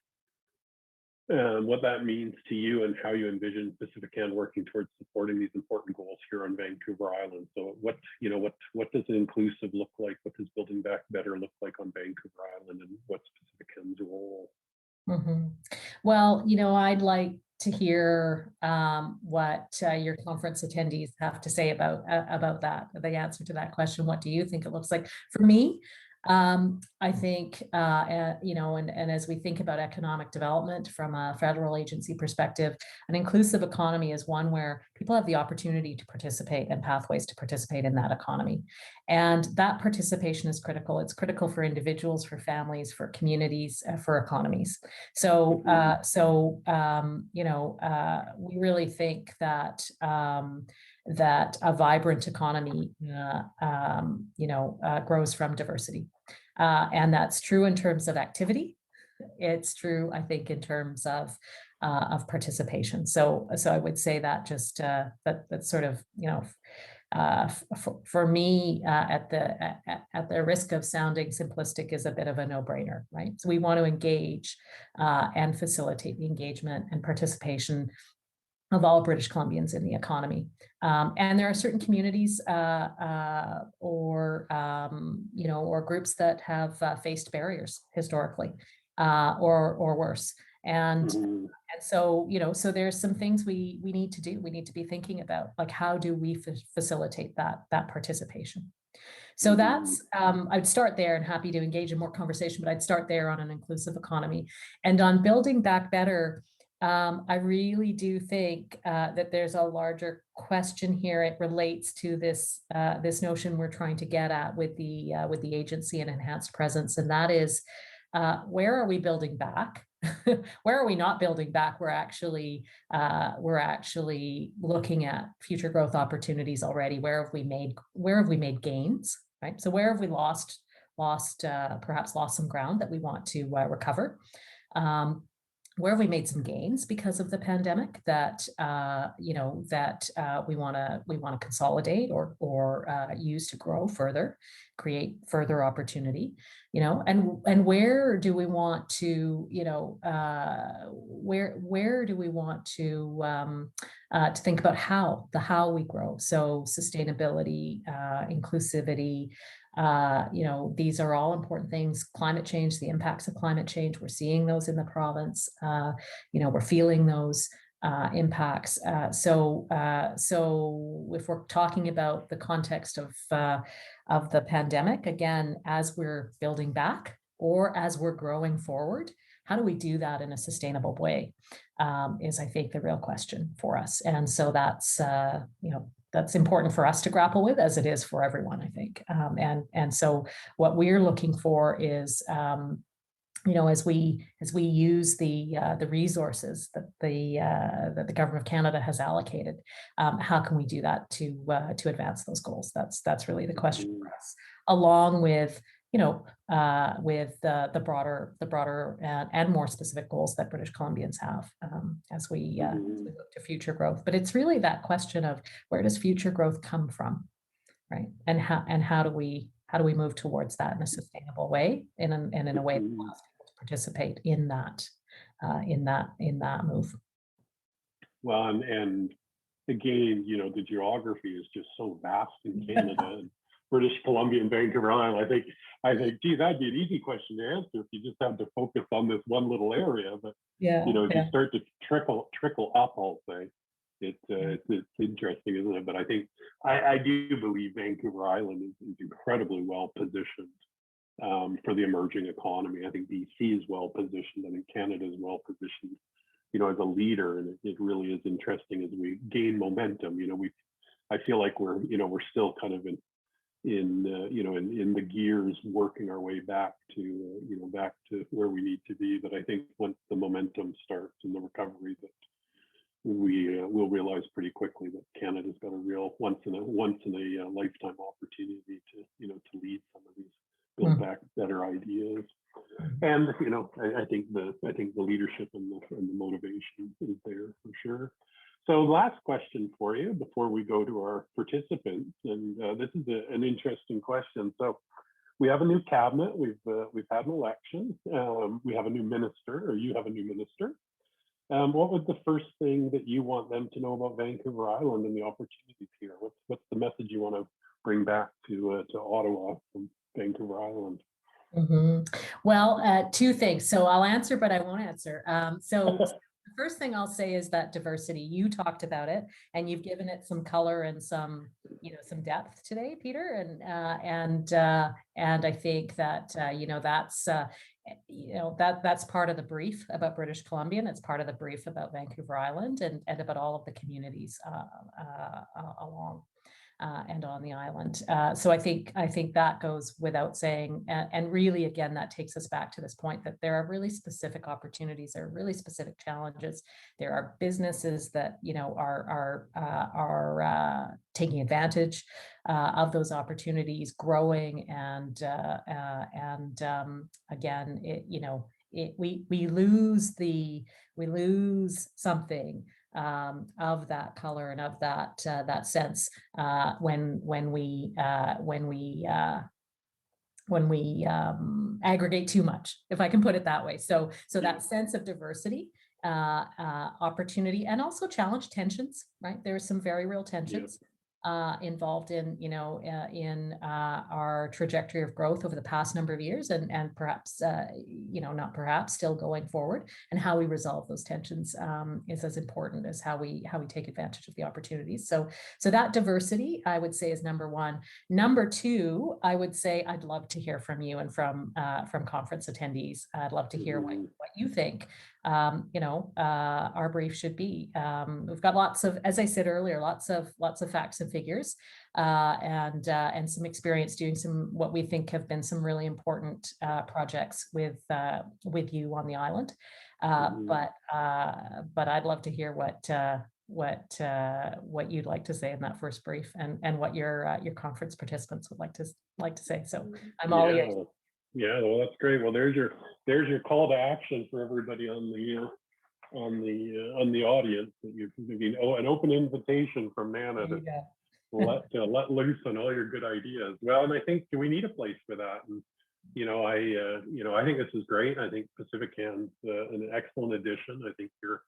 what that means to you, and how you envision PacifiCan working towards supporting these important goals here on Vancouver Island? So what does inclusive look like? What does building back better look like on Vancouver Island, and what's PacifiCan's role? Well, I'd like to hear what your conference attendees have to say about that, the answer to that question. What do you think it looks like? For me, I think, and as we think about economic development from a federal agency perspective, an inclusive economy is one where people have the opportunity to participate and pathways to participate in that economy. And that participation is critical. It's critical for individuals, for families, for communities, for economies. So, we really think that that a vibrant economy, grows from diversity. And that's true in terms of activity. It's true, I think, in terms of participation. So I would say that just that's sort of, for me, at the risk of sounding simplistic, is a bit of a no-brainer, right? So we want to engage and facilitate the engagement and participation of all British Columbians in the economy. And there are certain communities or groups that have faced barriers historically, or worse. And so, so there's some things we need to do. We need to be thinking about, like, how do we facilitate that participation? So that's, I'd start there, and happy to engage in more conversation, but I'd start there on an inclusive economy. And on building back better, I really do think that there's a larger question here. It relates to this notion we're trying to get at with the agency and enhanced presence, and that is, where are we building back? Where are we not building back? We're actually looking at future growth opportunities already. Where have we made gains? Right. So where have we perhaps lost some ground that we want to recover? Where have we made some gains because of the pandemic that we want to consolidate or use to grow further, create further opportunity, and where do we want to, where do we want to think about how we grow? So sustainability, inclusivity. These are all important things. Climate change, the impacts of climate change, we're seeing those in the province. We're feeling those impacts. So if we're talking about the context of the pandemic, again, as we're building back or as we're growing forward, how do we do that in a sustainable way? Is, I think, the real question for us. And so that's that's important for us to grapple with, as it is for everyone, I think. And so what we're looking for is, as we use the resources that the government of Canada has allocated, how can we do that to advance those goals? That's really the question for us, along with with the broader and more specific goals that British Columbians have as we look to future growth. But it's really that question of, where does future growth come from, right? And how do we move towards that in a sustainable way, and in a way that allows people to participate in that move. Well, and again, the geography is just so vast in Canada and British Columbia and Vancouver Island. I think, gee, that'd be an easy question to answer if you just had to focus on this one little area. But if you start to trickle up, I'll say, it's interesting, isn't it? But I think I do believe Vancouver Island is incredibly well positioned for the emerging economy. I think BC is well positioned. I think Canada is well positioned, as a leader, and it really is interesting as we gain momentum. I feel like we're still kind of in the gears, working our way back to where we need to be. But I think once the momentum starts and the recovery, that we will realize pretty quickly that Canada's got a real once in a lifetime opportunity to lead some of these build back better ideas. And I think the leadership and the motivation is there for sure. So last question for you before we go to our participants, and this is an interesting question. So we have a new cabinet. We've had an election. We have a new minister, or you have a new minister. What was the first thing that you want them to know about Vancouver Island and the opportunities here? What's the message you want to bring back to Ottawa from Vancouver Island? Well, two things. So I'll answer, but I won't answer. So the first thing I'll say is that diversity. You talked about it, and you've given it some color and some depth today, Peter. And I think that that's part of the brief about British Columbia, and it's part of the brief about Vancouver Island and about all of the communities along and on the island. So I think that goes without saying. And really, again, that takes us back to this point that there are really specific opportunities, there are really specific challenges. There are businesses that are taking advantage of those opportunities, growing, and again, we lose something of that color and of that sense when we aggregate too much, if I can put it that way. So that sense of diversity, opportunity, and also challenge, tensions, right? There are some very real tensions involved in our trajectory of growth over the past number of years, and perhaps not perhaps still going forward, and how we resolve those tensions is as important as how we take advantage of the opportunities. So that diversity, I would say, is number one. Number two, I would say I'd love to hear from you and from conference attendees. I'd love to hear what you think our brief should be. We've got lots of, as I said earlier, lots of facts and figures, and some experience doing what we think have been some really important projects with you on the island. But I'd love to hear what you'd like to say in that first brief, and what your conference participants would like to say. So I'm all ears. Yeah, well, that's great. Well, there's your call to action for everybody on the audience. That you're giving an open invitation from Naina to let loose on all your good ideas. Well, and I think we need a place for that. And I think this is great. I think PacifiCan's an excellent addition. I think your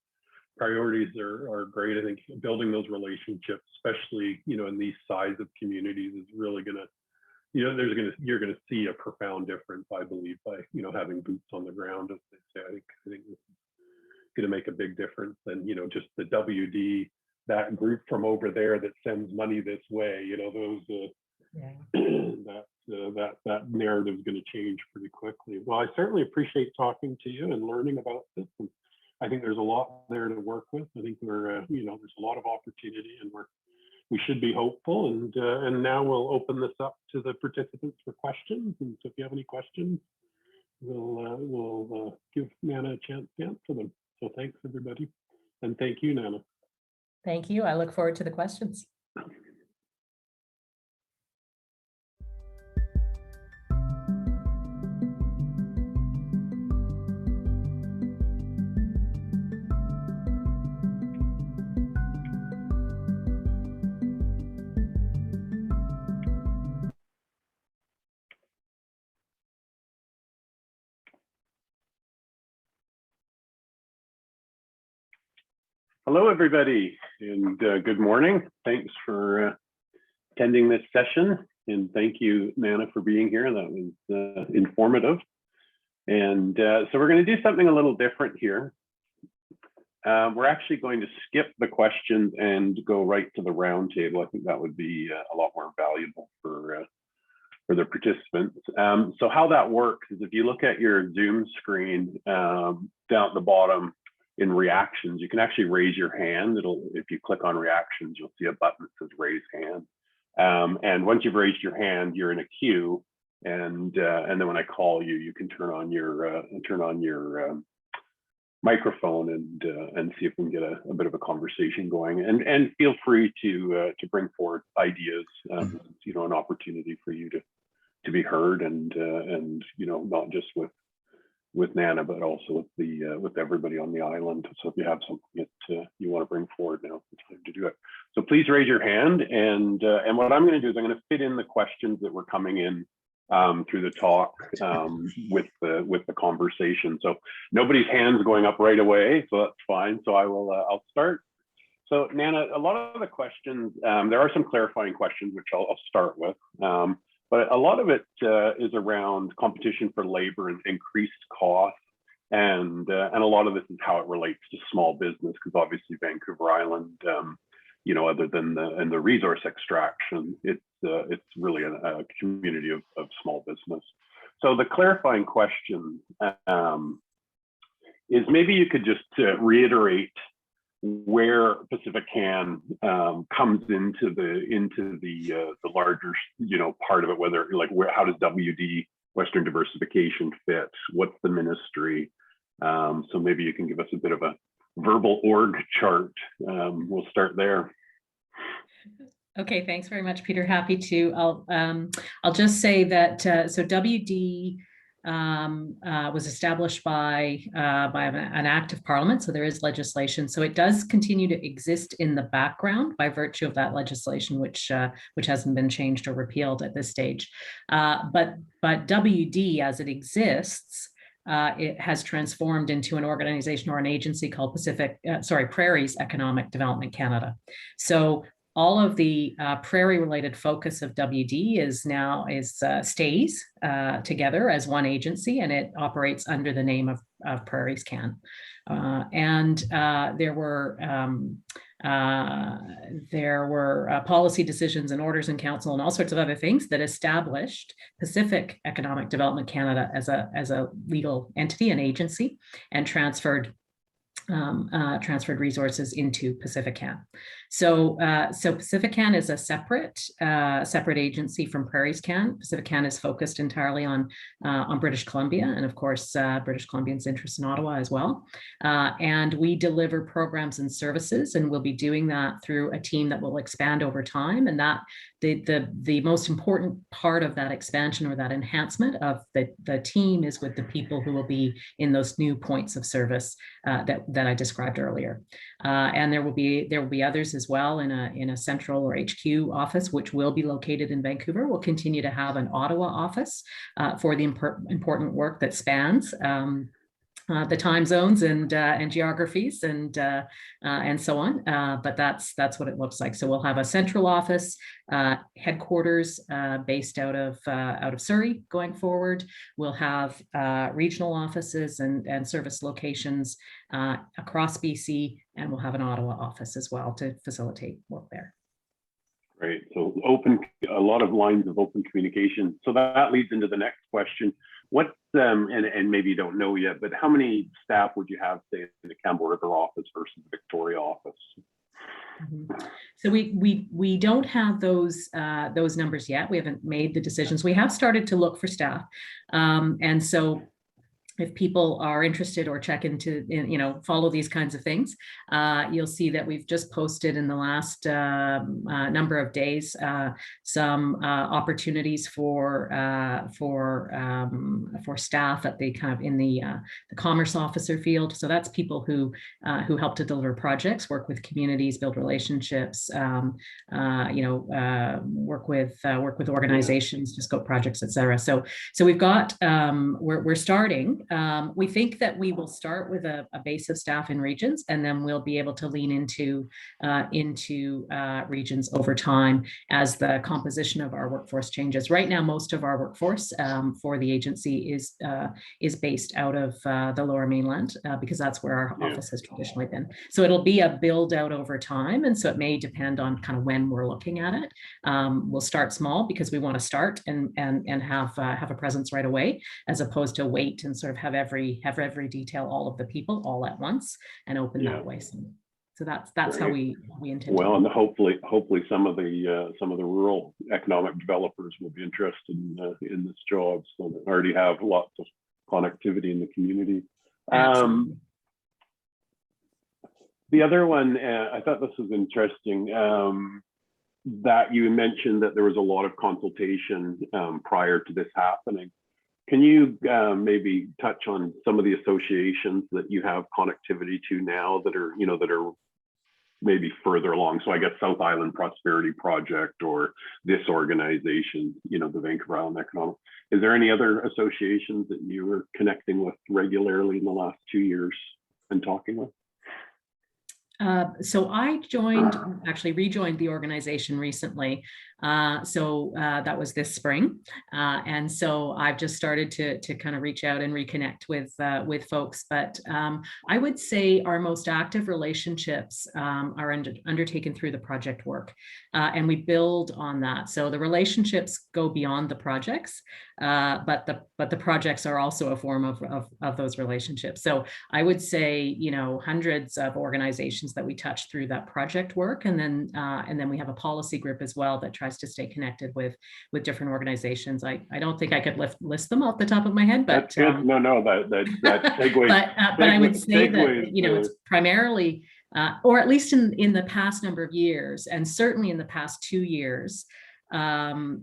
priorities are great. I think building those relationships, especially in these size of communities, is really going to. You're going to see a profound difference, I believe, by having boots on the ground, as they say. I think this is going to make a big difference. And just the WD, that group from over there that sends money this way, that narrative is going to change pretty quickly. Well, I certainly appreciate talking to you and learning about this. And I think there's a lot there to work with. I think there's a lot of opportunity, and we should be hopeful. And now we'll open this up to the participants for questions. And so if you have any questions, we'll give Naina a chance to answer them. So thanks, everybody. And thank you, Naina. Thank you. I look forward to the questions. Hello, everybody, and good morning. Thanks for attending this session, and thank you, Naina, for being here. That was informative. And so we're going to do something a little different here. We're actually going to skip the questions and go right to the roundtable. I think that would be a lot more valuable for the participants. So how that works is if you look at your Zoom screen down at the bottom, in reactions, you can actually raise your hand. If you click on reactions, you'll see a button that says raise hand. And once you've raised your hand, you're in a queue. And then when I call you, you can turn on your microphone and see if we can get a bit of a conversation going. And feel free to bring forward ideas. You know, an opportunity for you to be heard, and you know, not just with Naina, but also with everybody on the island. So if you have something that you want to bring forward, now's the time to do it. So please raise your hand, and what I'm going to do is I'm going to fit in the questions that were coming in through the talk with the conversation. So nobody's hands going up right away, so that's fine. So I'll start. So Naina, a lot of the questions, there are some clarifying questions which I'll start with. But a lot of it is around competition for labor and increased costs, and a lot of this is how it relates to small business, because obviously Vancouver Island, you know, other than the resource extraction, it's really a community of small business. So the clarifying question is maybe you could just reiterate where PacifiCan comes into the larger, you know, part of it, whether like how does WD, Western Diversification, fit? What's the ministry? So maybe you can give us a bit of a verbal org chart. We'll start there. Okay, thanks very much, Peter. Happy to. I'll just say that so WD was established by an act of Parliament, so there is legislation. So it does continue to exist in the background by virtue of that legislation, which hasn't been changed or repealed at this stage. But WD, as it exists, it has transformed into an organization or an agency called Prairies Economic Development Canada. So all of the prairie-related focus of WD stays together as one agency, and it operates under the name of PacifiCan. There were policy decisions and orders in council and all sorts of other things that established Pacific Economic Development Canada as a legal entity, an agency, and transferred resources into PacifiCan. So PacifiCan is a separate agency from PrairiesCan. PacifiCan is focused entirely on British Columbia, and of course British Columbians' interests in Ottawa as well. And we deliver programs and services, and we'll be doing that through a team that will expand over time. And that the most important part of that expansion or that enhancement of the team is with the people who will be in those new points of service that I described earlier. And there will be others as well in a central or HQ office, which will be located in Vancouver. We'll continue to have an Ottawa office for the important work that spans the time zones and geographies and so on. But that's what it looks like. So we'll have a central office, headquarters based out of Surrey going forward. We'll have regional offices and service locations across BC, and we'll have an Ottawa office as well to facilitate work there. Great. So a lot of lines of open communication. So that leads into the next question. What and maybe you don't know yet, but how many staff would you have, say, in the Campbell River office versus the Victoria office? Mm-hmm. So we don't have those numbers yet. We haven't made the decisions. We have started to look for staff, and so if people are interested or check into, follow these kinds of things, you'll see that we've just posted in the last number of days some opportunities for staff at the kind of in the commerce officer field. So that's people who help to deliver projects, work with communities, build relationships, work with organizations to scope projects, etc. So we've got we're starting we think that we will start with a base of staff in regions, and then we'll be able to lean into regions over time as the composition of our workforce changes. Right now, most of our workforce for the agency is based out of the Lower Mainland because that's where our office has traditionally been. So it'll be a build out over time, and so it may depend on kind of when we're looking at it. We'll start small because we want to start and have a presence right away, as opposed to wait and sort of have every detail, all of the people all at once, and open that way. So that's how we intend. Well, and hopefully some of the rural economic developers will be interested in this job, so they already have lots of connectivity in the community. The other one, I thought this was interesting, that you mentioned that there was a lot of consultation prior to this happening. Can you maybe touch on some of the associations that you have connectivity to now that are, that are maybe further along? So I guess South Island Prosperity Project, or this organization, the Vancouver Island Economic. Is there any other associations that you were connecting with regularly in the last 2 years and talking with? So I actually rejoined the organization recently. So that was this spring. And so I've just started to kind of reach out and reconnect with folks. But I would say our most active relationships are undertaken through the project work. And we build on that. So the relationships go beyond the projects, but the projects are also a form of those relationships. So I would say, hundreds of organizations that we touch through that project work. And then we have a policy group as well that tries to stay connected with different organizations. I don't think I could list them off the top of my head, but that's good. That segues. but I would say that it's primarily, or at least in the past number of years, and certainly in the past 2 years,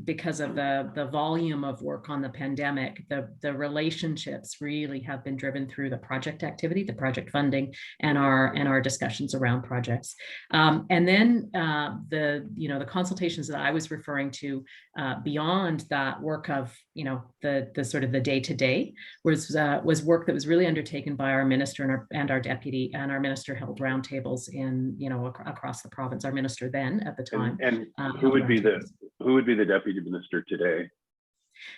because of the volume of work on the pandemic, the relationships really have been driven through the project activity, the project funding, and our discussions around projects. And then the consultations that I was referring to beyond that work of the sort of the day-to-day was work that was really undertaken by our minister and our deputy, and our minister held roundtables in across the province. Our minister then at the time. And who would be the deputy minister today?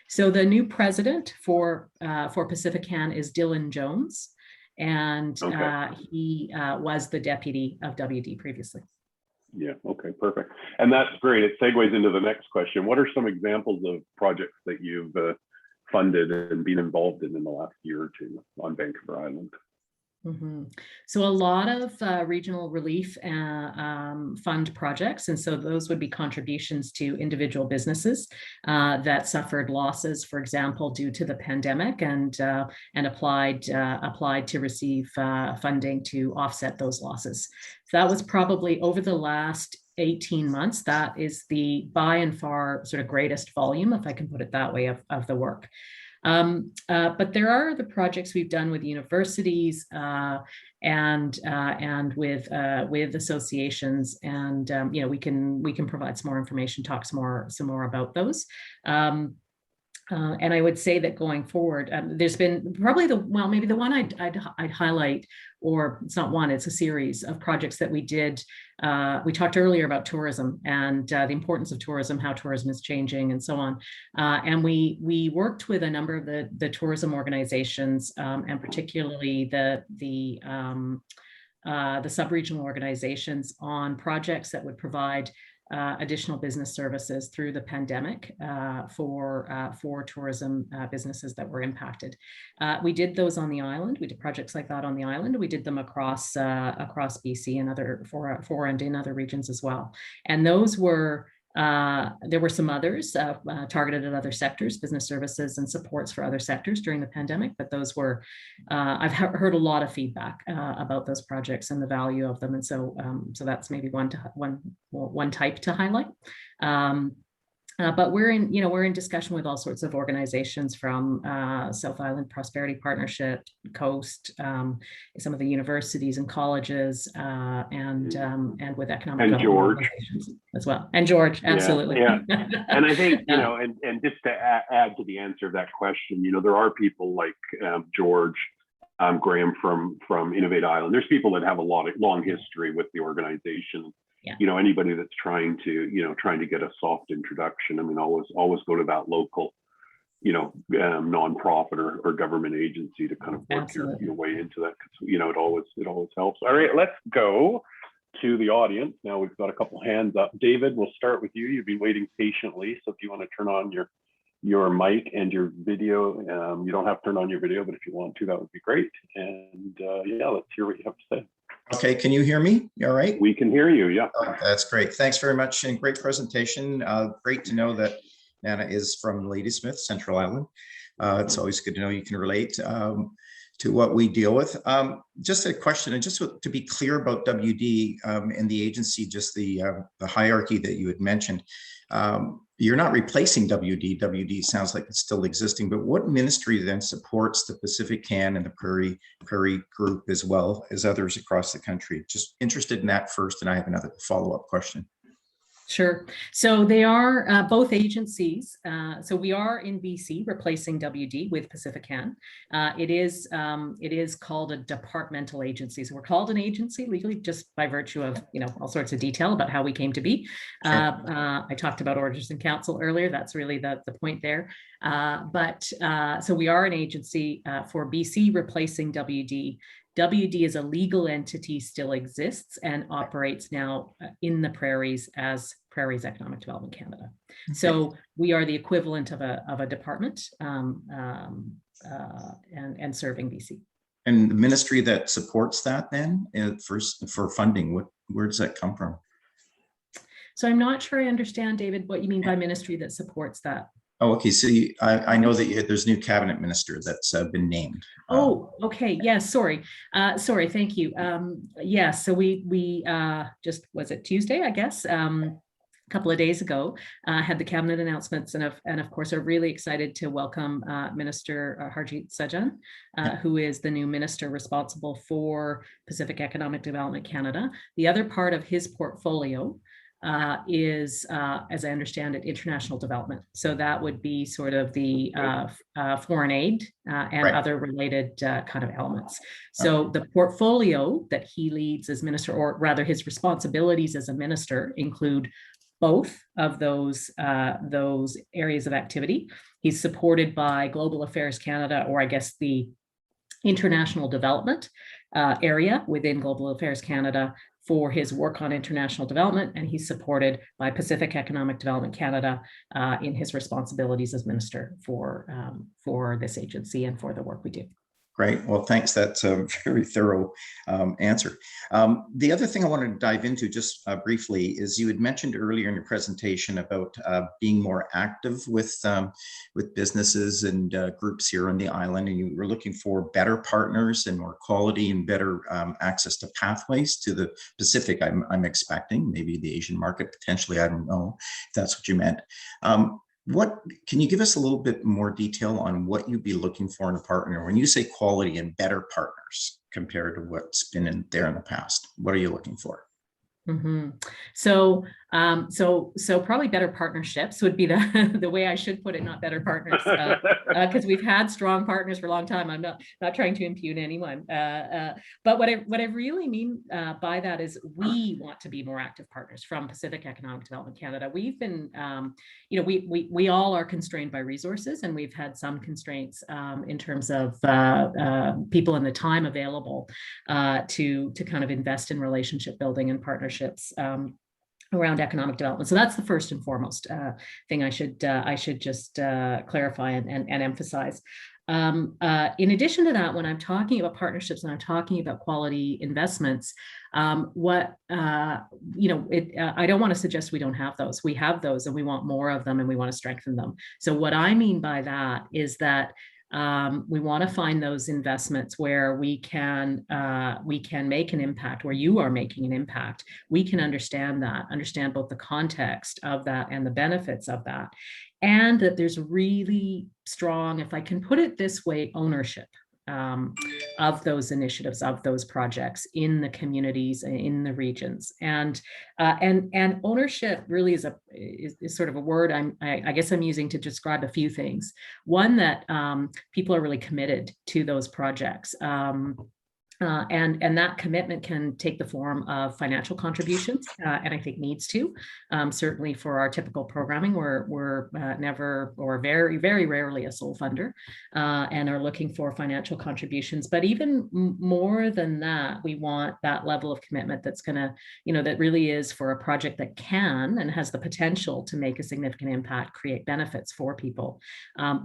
So the new president for PacifiCan is Dylan Jones, and he was the deputy of WD previously. Yeah, okay, perfect. And that's great. It segues into the next question. What are some examples of projects that you've funded and been involved in the last year or two on Vancouver Island? Mm-hmm. So a lot of regional relief fund projects, and so those would be contributions to individual businesses that suffered losses, for example, due to the pandemic, and applied to receive funding to offset those losses. So that was probably over the last 18 months. That is the by and far sort of greatest volume, if I can put it that way, of the work. But there are other projects we've done with universities and with associations, and we can provide some more information, talk some more about those. And I would say that going forward, there's been probably maybe the one I'd highlight, or it's not one, it's a series of projects that we did. We talked earlier about tourism and the importance of tourism, how tourism is changing, and so on. And we worked with a number of the tourism organizations, and particularly the sub-regional organizations, on projects that would provide additional business services through the pandemic for tourism businesses that were impacted. We did those on the island. We did projects like that on the island. We did them across BC and and in other regions as well. And those were there were some others targeted at other sectors, business services and supports for other sectors during the pandemic. But those were, I've heard a lot of feedback about those projects and the value of them. And so that's maybe one type to highlight. But we're in discussion with all sorts of organizations from South Island Prosperity Partnership, Coast, some of the universities and colleges, and with economic And development George. organizations as well. And George, absolutely. Yeah. And I think, and just to add to the answer of that question, there are people like George, Graham from Innovate Island. There's people that have a long history with the organization. Yeah. Anybody that's trying to get a soft introduction, I mean, always go to that local, nonprofit or government agency to kind of work your way into that. It always helps. All right, let's go to the audience. Now we've got a couple hands up. David, we'll start with you. You've been waiting patiently. So if you want to turn on your mic and your video, you don't have to turn on your video, but if you want to, that would be great. And let's hear what you have to say. Okay, can you hear me? All right. We can hear you, yeah. Oh, that's great. Thanks very much and great presentation. Great to know that Naina is from Ladysmith, Central Island. It's always good to know you can relate to what we deal with. Just a question, and just to be clear about WD and the agency, just the hierarchy that you had mentioned. You're not replacing WD. WD sounds like it's still existing, but what ministry then supports the PacifiCan and the Prairie Group as well as others across the country? Just interested in that first, and I have another follow-up question. Sure. So they are both agencies. So we are in BC replacing WD with PacifiCan. It is called a departmental agency. So we're called an agency legally just by virtue of all sorts of detail about how we came to be. Sure. I talked about orders in council earlier. That's really the point there. So we are an agency for BC replacing WD. WD as a legal entity still exists and operates now in the prairies as Prairies Economic Development Canada. Okay. So we are the equivalent of a department and serving BC. And the ministry that supports that then for funding, where does that come from? So I'm not sure I understand, David, what you mean by ministry that supports that. Oh, okay. So I know that there's a new cabinet minister that's been named. Oh, okay. Yes. Sorry. Thank you. Yes. So we just, was it Tuesday, I guess, a couple of days ago, had the cabinet announcements, and of course are really excited to welcome Minister Harjit Sajjan, who is the new minister responsible for Pacific Economic Development Canada. The other part of his portfolio is, as I understand it, international development. So that would be sort of the foreign aid and right. Other related kind of elements. So the portfolio that he leads as minister, or rather his responsibilities as a minister, include both of those areas of activity. He's supported by Global Affairs Canada, or I guess the international development area within Global Affairs Canada, for his work on international development, and he's supported by Pacific Economic Development Canada in his responsibilities as minister for this agency and for the work we do. Great. Well, thanks. That's a very thorough answer. The other thing I wanted to dive into just briefly is you had mentioned earlier in your presentation about being more active with businesses and groups here on the island, and you were looking for better partners and more quality and better access to pathways to the Pacific. I'm expecting maybe the Asian market potentially. I don't know if that's what you meant. What can you give us a little bit more detail on what you'd be looking for in a partner when you say quality and better partners compared to what's been in there in the past? What are you looking for? Mm-hmm. So probably better partnerships would be the way I should put it, not better partners, because we've had strong partners for a long time. I'm not trying to impugn anyone, but what I really mean by that is we want to be more active partners from Pacific Economic Development Canada. We've been, we all are constrained by resources, and we've had some constraints in terms of people and the time available to kind of invest in relationship building and partnerships around economic development. So that's the first and foremost thing I should just clarify and emphasize. In addition to that, when I'm talking about partnerships and I'm talking about quality investments, I don't want to suggest we don't have those. We have those, and we want more of them, and we want to strengthen them. So what I mean by that is that We want to find those investments where we can make an impact, where you are making an impact. We can understand both the context of that and the benefits of that, and that there's really strong, if I can put it this way, ownership of those initiatives, of those projects in the communities, in the regions, and ownership really is sort of a word I guess I'm using to describe a few things. One, that people are really committed to those projects. And that commitment can take the form of financial contributions, and I think needs to. Certainly for our typical programming, we're never, or very, very rarely, a sole funder, and are looking for financial contributions. But even more than that, we want that level of commitment that's going to, that really is for a project that can and has the potential to make a significant impact, create benefits for people.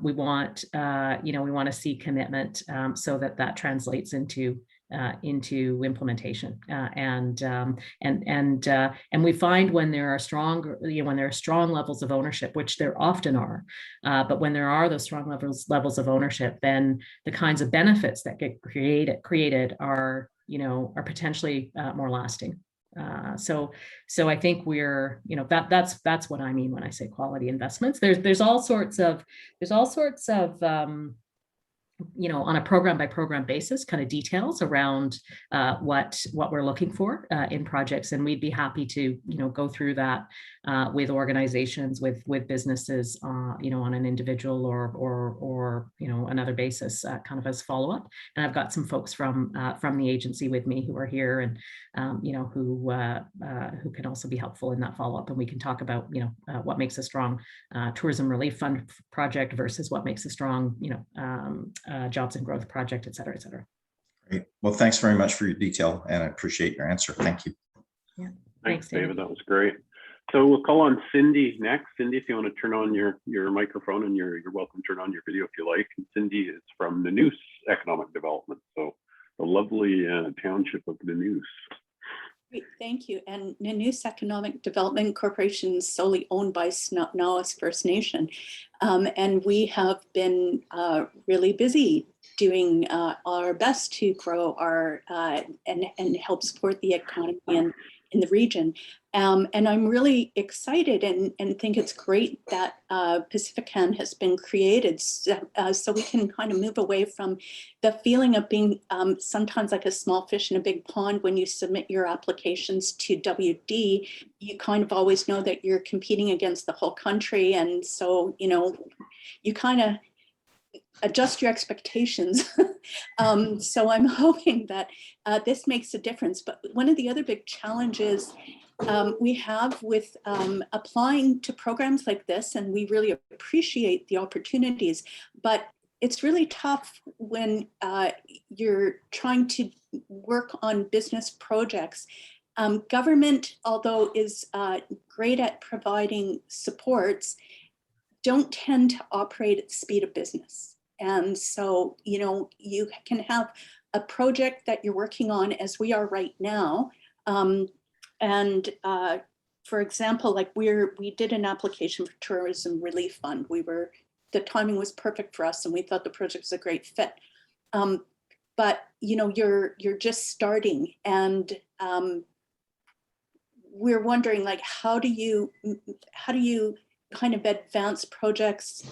We want, we want to see commitment so that translates into implementation, and we find when there are strong, when there are strong levels of ownership, which there often are, but when there are those strong levels of ownership, then the kinds of benefits that get created are potentially more lasting. So I think we're, that's what I mean when I say quality investments. There's all sorts of on a program by program basis, kind of details around what we're looking for in projects, and we'd be happy to go through that with organizations, with businesses, on an individual or another basis, kind of as follow up. And I've got some folks from the agency with me who are here, and who can also be helpful in that follow up. And we can talk about what makes a strong tourism relief fund project versus what makes a strong jobs and growth project, et cetera, et cetera. Great. Well, thanks very much for your detail, and I appreciate your answer. Thank you. Yeah. Thanks, David. That was great. So we'll call on Cindy next. Cindy, if you want to turn on your microphone, and you're welcome to turn on your video if you like. And Cindy is from Naina Economic Development, so the lovely township of Naina. Great, thank you. And Naina Economic Development Corporation is solely owned by Nawas First Nation. And we have been really busy doing our best to grow our and help support the economy in the region. And I'm really excited and think it's great that PacifiCan has been created so we can kind of move away from the feeling of being sometimes like a small fish in a big pond. When you submit your applications to WD, you kind of always know that you're competing against the whole country. And so, you kind of adjust your expectations. So I'm hoping that this makes a difference. But one of the other big challenges we have with applying to programs like this, and we really appreciate the opportunities, but it's really tough when you're trying to work on business projects. Government, although is great at providing supports, don't tend to operate at the speed of business. And so, you can have a project that you're working on, as we are right now. For example, like we did an application for Tourism Relief Fund. The timing was perfect for us, and we thought the project was a great fit. But you're just starting, and we're wondering, like, how do you kind of advance projects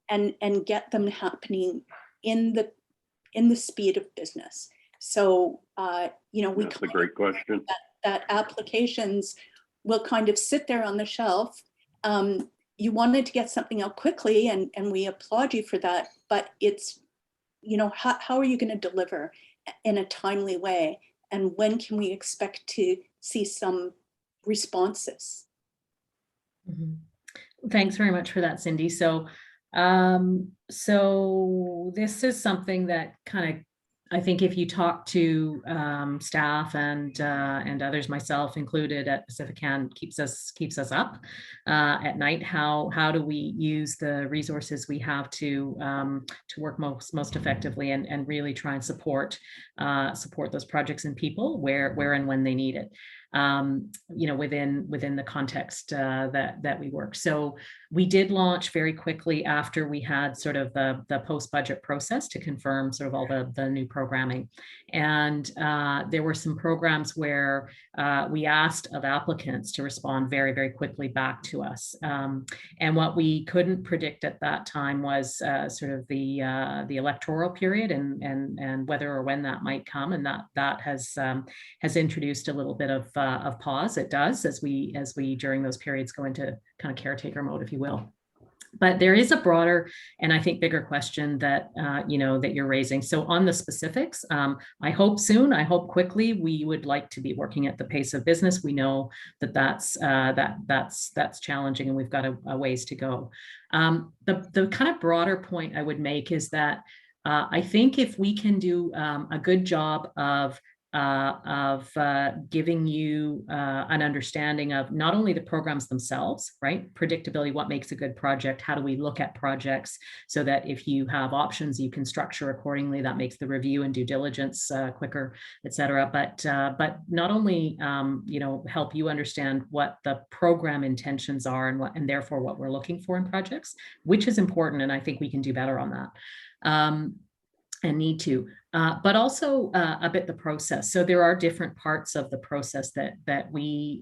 and get them happening in the speed of business? So That's a great question. That applications will kind of sit there on the shelf. You wanted to get something out quickly, and we applaud you for that, but it's, how are you going to deliver in a timely way? And when can we expect to see some responses? Mm-hmm. Thanks very much for that, Cindy. So this is something that kind of, I think if you talk to staff and others, myself included at PacifiCan, keeps us up at night. How do we use the resources we have to work most effectively and really try and support those projects and people where and when they need it. within the context that we work. So we did launch very quickly after we had sort of the post-budget process to confirm sort of all the new programming. And there were some programs where we asked of applicants to respond very, very quickly back to us. And what we couldn't predict at that time was sort of the electoral period and whether or when that might come, and that has introduced a little bit of pause. It does as we during those periods go into kind of caretaker mode, if you will. But there is a broader and I think bigger question that that you're raising. So on the specifics, I hope soon, I hope quickly, we would like to be working at the pace of business. We know that that's challenging, and we've got a ways to go. The kind of broader point I would make is that I think if we can do a good job of giving you an understanding of not only the programs themselves, right? Predictability, what makes a good project? How do we look at projects so that if you have options, you can structure accordingly? That makes the review and due diligence quicker, et cetera. But not only help you understand what the program intentions are and therefore what we're looking for in projects, which is important, and I think we can do better on that. And need to, but also a bit the process. So there are different parts of the process that we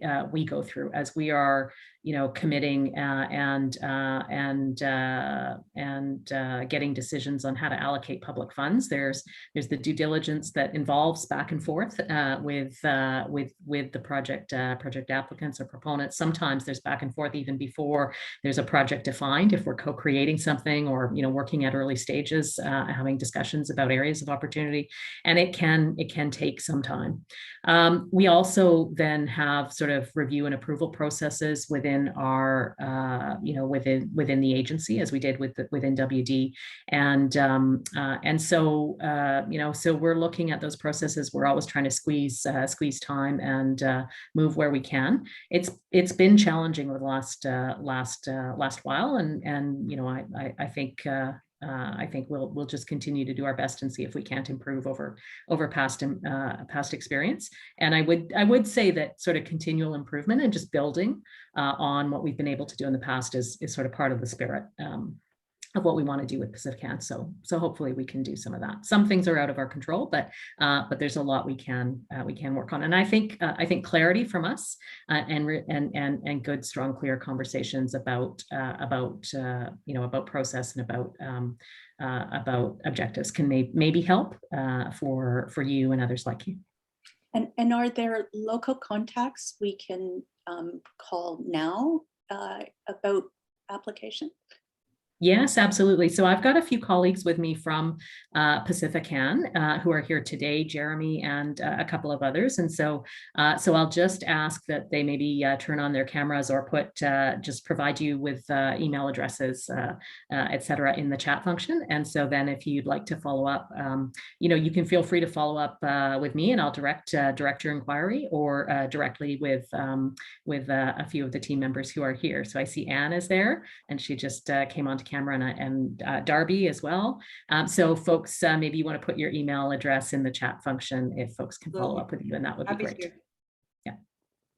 go through as we are, committing and getting decisions on how to allocate public funds. There's the due diligence that involves back and forth with the project applicants or proponents. Sometimes there's back and forth even before there's a project defined. If we're co-creating something or working at early stages, having discussions about areas of opportunity, and it can take some time. We also then have sort of review and approval processes within our within the agency, as we did within WD, and so so we're looking at those processes. We're always trying to squeeze time and move where we can. It's been challenging over the last while, and I think. I think we'll just continue to do our best and see if we can't improve over past experience. And I would say that sort of continual improvement and just building on what we've been able to do in the past is sort of part of the spirit of what we want to do with PacifiCan. So hopefully we can do some of that. Some things are out of our control, but there's a lot we can work on. And I think clarity from us and good, strong, clear conversations about process and about objectives can maybe help for you and others like you. And are there local contacts we can call now about application? Yes, absolutely. So I've got a few colleagues with me from PacifiCan who are here today, Jeremy and a couple of others. And so I'll just ask that they maybe turn on their cameras or just provide you with email addresses, et cetera, in the chat function. And so then if you'd like to follow up, you can feel free to follow up with me, and I'll direct your inquiry, or directly with a few of the team members who are here. So I see Anne is there, and she just came onto camera, and Darby as well. So folks, maybe you want to put your email address in the chat function if folks can follow up with you, and that would be great. Yeah.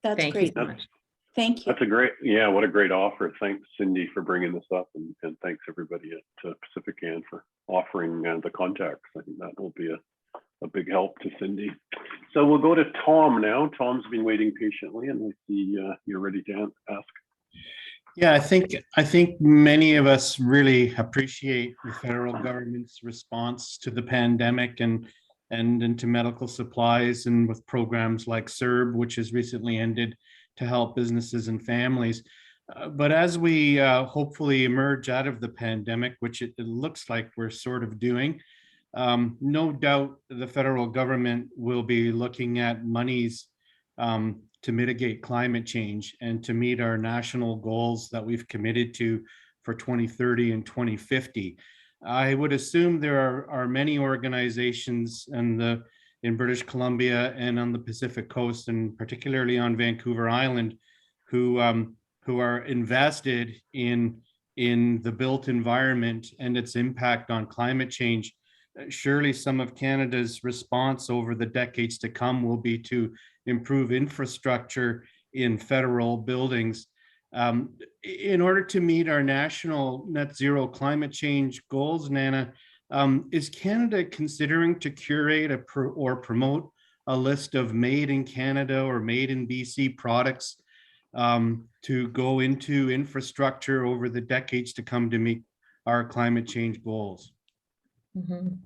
That's Thank great. you so much. Thank you. That's what a great offer. Thanks, Cindy, for bringing this up, and thanks everybody at PacifiCan for offering the contacts. I think that will be a big help to Cindy. So we'll go to Tom now. Tom's been waiting patiently, and we see you're ready to ask. Yeah, I think many of us really appreciate the federal government's response to the pandemic and into medical supplies, and with programs like CERB, which has recently ended, to help businesses and families. But as we hopefully emerge out of the pandemic, which it looks like we're sort of doing, no doubt the federal government will be looking at monies to mitigate climate change and to meet our national goals that we've committed to for 2030 and 2050. I would assume there are many organizations in British Columbia and on the Pacific Coast, and particularly on Vancouver Island, who are invested in the built environment and its impact on climate change. Surely some of Canada's response over the decades to come will be to improve infrastructure in federal buildings. In order to meet our national net zero climate change goals, Naina, is Canada considering to curate or promote a list of made in Canada or made in BC products to go into infrastructure over the decades to come to meet our climate change goals? Mhm.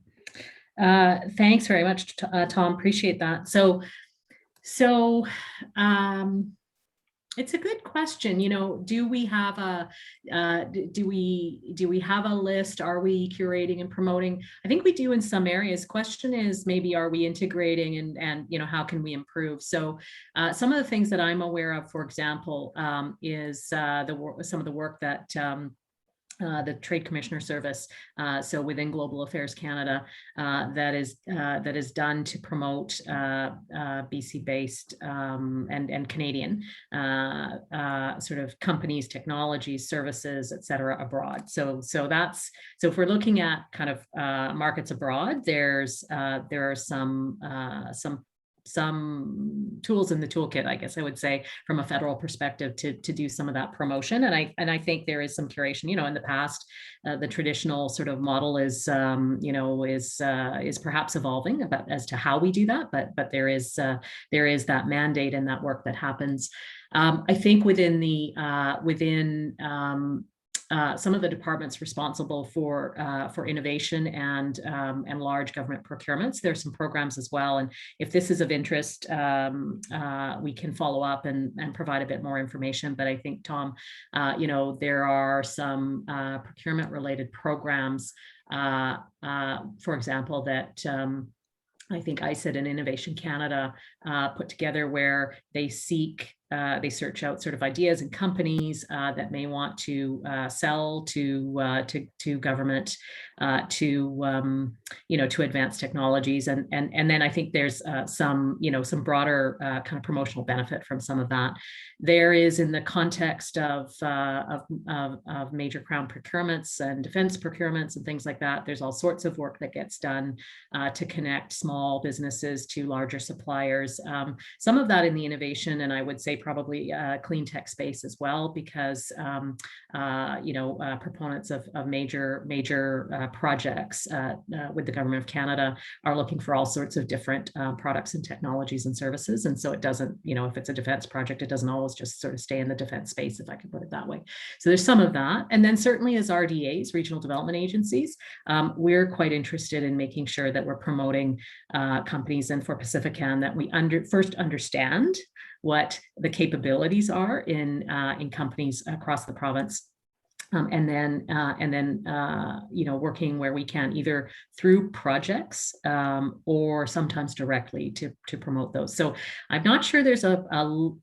Thanks very much, Tom. Appreciate that. So it's a good question. You know, do we have a do we have a list? Are we curating and promoting? I think we do in some areas. Question is maybe are we integrating and you know, how can we improve? So some of the things that I'm aware of, for example, is some of the work that the Trade Commissioner Service, so within Global Affairs Canada, that is done to promote BC-based and Canadian sort of companies, technologies, services, et cetera, abroad. So if we're looking at kind of markets abroad, there are some tools in the toolkit, I guess I would say, from a federal perspective to do some of that promotion. And I think there is some curation. You know, in the past, the traditional sort of model is perhaps evolving as to how we do that, but there is that mandate and that work that happens. I think within some of the departments responsible for innovation and large government procurements, there's some programs as well. And if this is of interest, we can follow up and provide a bit more information. But I think, Tom, you know, there are some procurement related programs, for example, that I think ICID and Innovation Canada put together, where they search out sort of ideas and companies that may want to sell to government to advance technologies, and then I think there's some broader kind of promotional benefit from some of that. There is, in the context of major crown procurements and defense procurements and things like that, there's all sorts of work that gets done to connect small businesses to larger suppliers. Some of that in the innovation, and I would say probably clean tech space as well, because proponents of major projects with the government of Canada are looking for all sorts of different products and technologies and services. And so it doesn't, if it's a defense project, it doesn't always just sort of stay in the defense space, if I could put it that way. So there's some of that. And then certainly as RDAs, regional development agencies, we're quite interested in making sure that we're promoting companies, and for PacifiCan, that we first understand what the capabilities are in companies across the province. And then working where we can, either through projects or sometimes directly to promote those. So I'm not sure there's a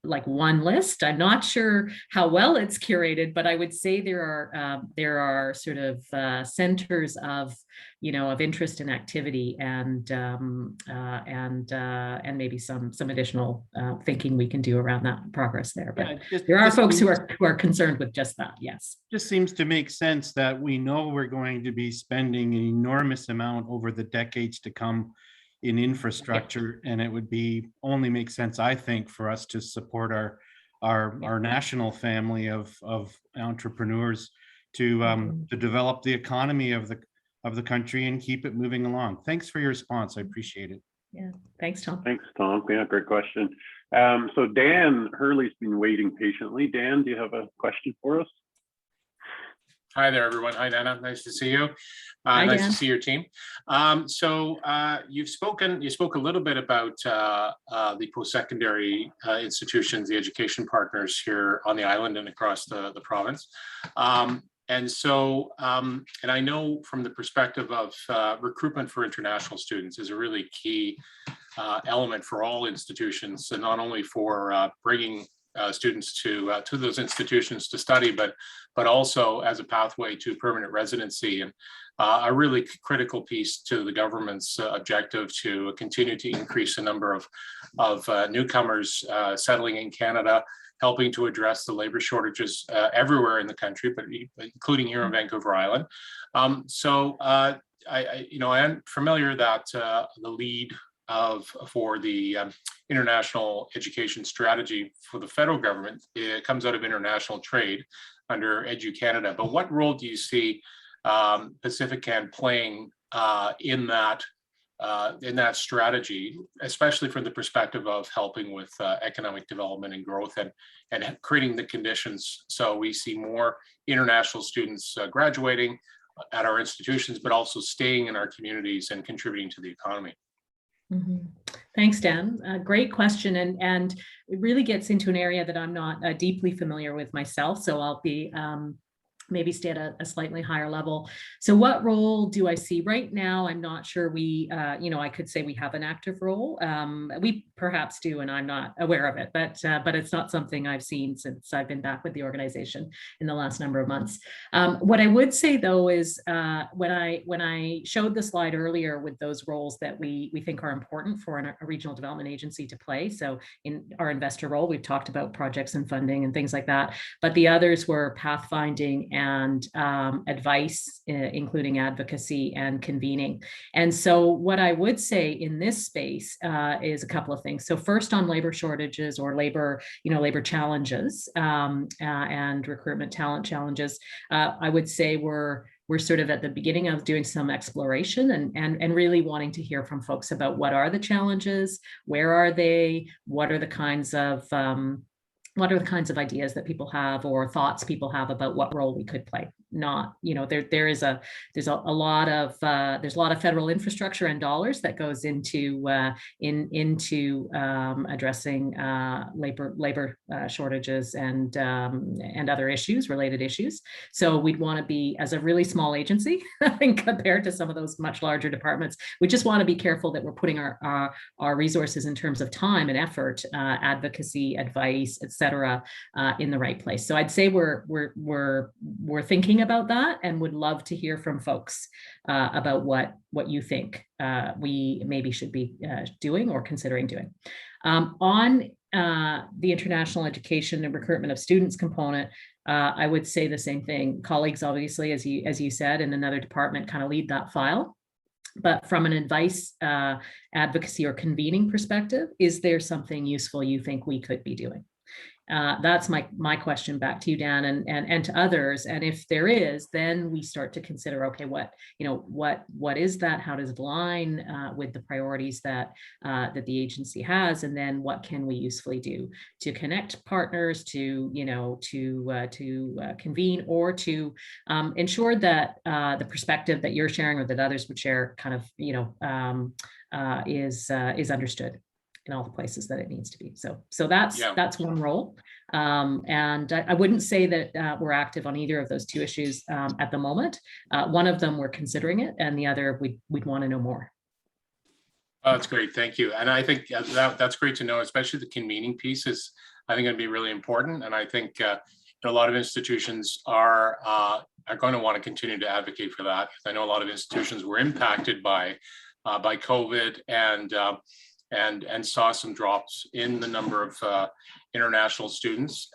one list. I'm not sure how well it's curated, but I would say there are sort of centers of interest and activity, and maybe some additional thinking we can do around that progress there. But there are folks who are concerned with just that. Yes. Just seems to make sense that we know we're going to be spending an enormous amount over the decades to come in infrastructure, and it would only make sense, I think, for us to support our national family of entrepreneurs to develop the economy of the country and keep it moving along. Thanks for your response. I appreciate it. Yeah. Thanks, Tom. Thanks, Tom. Yeah, great question. So Dan Hurley's been waiting patiently. Dan, do you have a question for us? Hi there, everyone. Hi, Naina. Nice to see you. Hi, nice Dan. to see your team. You spoke a little bit about the post-secondary institutions, the education partners here on the island and across the province. And I know from the perspective of recruitment for international students is a really key element for all institutions, and not only for bringing students to those institutions to study, but also as a pathway to permanent residency, and a really critical piece to the government's objective to continue to increase the number of newcomers settling in Canada, helping to address the labor shortages everywhere in the country, but including here in Vancouver Island. I am familiar that the lead for the international education strategy for the federal government, it comes out of international trade under Edu Canada. But what role do you see PacifiCan playing in that strategy, especially from the perspective of helping with economic development and growth, and creating the conditions so we see more international students graduating at our institutions, but also staying in our communities and contributing to the economy? Thanks, Dan. Great question, and it really gets into an area that I'm not deeply familiar with myself, so I'll be maybe stay at a slightly higher level. So what role do I see right now? I'm not sure we, I could say we have an active role. We perhaps do, and I'm not aware of it, but it's not something I've seen since I've been back with the organization in the last number of months. What I would say though is when I showed the slide earlier with those roles that we think are important for a regional development agency to play. So in our investor role, we've talked about projects and funding and things like that, but the others were pathfinding and advice, including advocacy and convening. And so what I would say in this space is a couple of things. So first, on labor shortages or labor challenges and recruitment talent challenges, I would say we're sort of at the beginning of doing some exploration and really wanting to hear from folks about what are the challenges, where are they, what are the kinds of ideas that people have or thoughts people have about what role we could play. Not, there's a lot of federal infrastructure and dollars that goes into addressing labor shortages and other related issues. So we'd want to be, as a really small agency, compared to some of those much larger departments, we just want to be careful that we're putting our resources in terms of time and effort, advocacy, advice, etc., in the right place. So I'd say we're thinking about that and would love to hear from folks about what you think we maybe should be doing or considering doing. On the international education and recruitment of students component, I would say the same thing. Colleagues, obviously, as you said, in another department kind of lead that file. But from an advice, advocacy, or convening perspective, is there something useful you think we could be doing? That's my question back to you, Dan, and to others. And if there is, then we start to consider, okay, what is that? How does it align with the priorities that the agency has? And then what can we usefully do to connect partners, to convene, or to ensure that the perspective that you're sharing or that others would share kind of is understood in all the places that it needs to be. So that's one role. And I wouldn't say that we're active on either of those two issues at the moment. One of them we're considering it, and the other we'd want to know more. Oh, that's great, thank you. And I think that's great to know, especially the convening piece is, I think, going to be really important. And I think a lot of institutions are going to want to continue to advocate for that. I know a lot of institutions were impacted by COVID and saw some drops in the number of international students.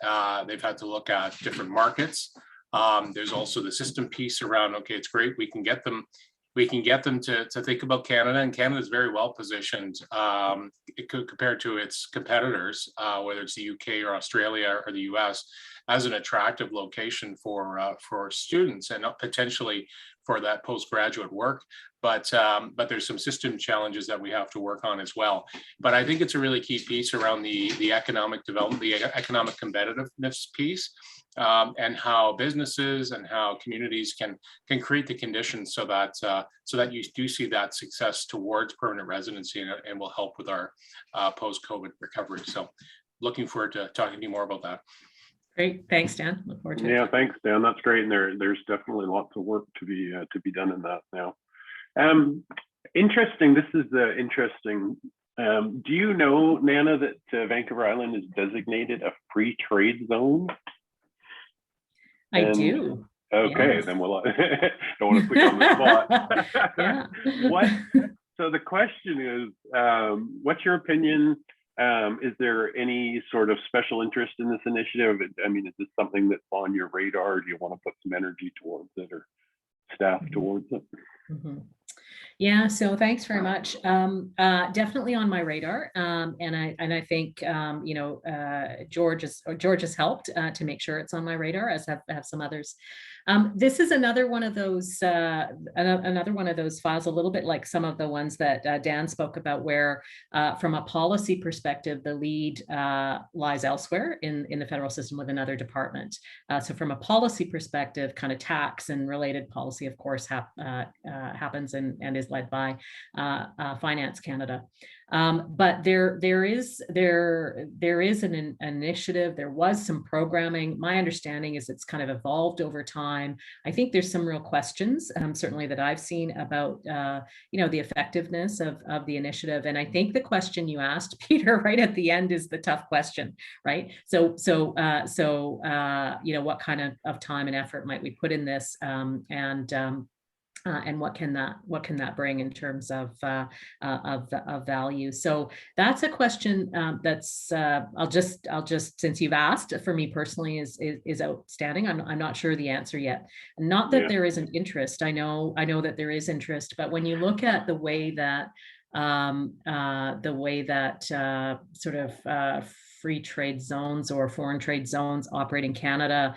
They've had to look at different markets. There's also the system piece around, okay, it's great, we can get them to think about Canada, and Canada is very well positioned compared to its competitors, whether it's the UK or Australia or the US, as an attractive location for students and potentially for that postgraduate work. But there's some system challenges that we have to work on as well. But I think it's a really key piece around the economic development, the economic competitiveness piece, and how businesses and how communities can create the conditions so that you do see that success towards permanent residency and will help with our post-COVID recovery. So looking forward to talking to you more about that. Great, thanks, Dan. Look forward to it. Yeah, thanks, Dan. That's great, and there's definitely lots of work to be done in that now. Interesting. This is interesting. Do you know, Naina, that Vancouver Island is designated a free trade zone? I do. Okay, yes. Then we'll don't want to put you on the spot. Yeah. So the question is, what's your opinion? Is there any sort of special interest in this initiative? I mean, is this something that's on your radar? Or do you want to put some energy towards it or staff towards it? Mm-hmm. Yeah, so thanks very much. Definitely on my radar, and I think George has helped to make sure it's on my radar, as have some others. This is another one of those files, a little bit like some of the ones that Dan spoke about, where from a policy perspective, the lead lies elsewhere in the federal system with another department. So from a policy perspective, kind of tax and related policy, of course, happens and is led by Finance Canada. But there is an initiative. There was some programming. My understanding is it's kind of evolved over time. I think there's some real questions, certainly that I've seen about the effectiveness of the initiative. And I think the question you asked, Peter, right at the end is the tough question, right? So what kind of time and effort might we put in this, and what can that bring in terms of value? So that's a question that's I'll just since you've asked, for me personally is outstanding. I'm not sure the answer yet. Not that there isn't interest. I know that there is interest, but when you look at the way that sort of free trade zones or foreign trade zones operate in Canada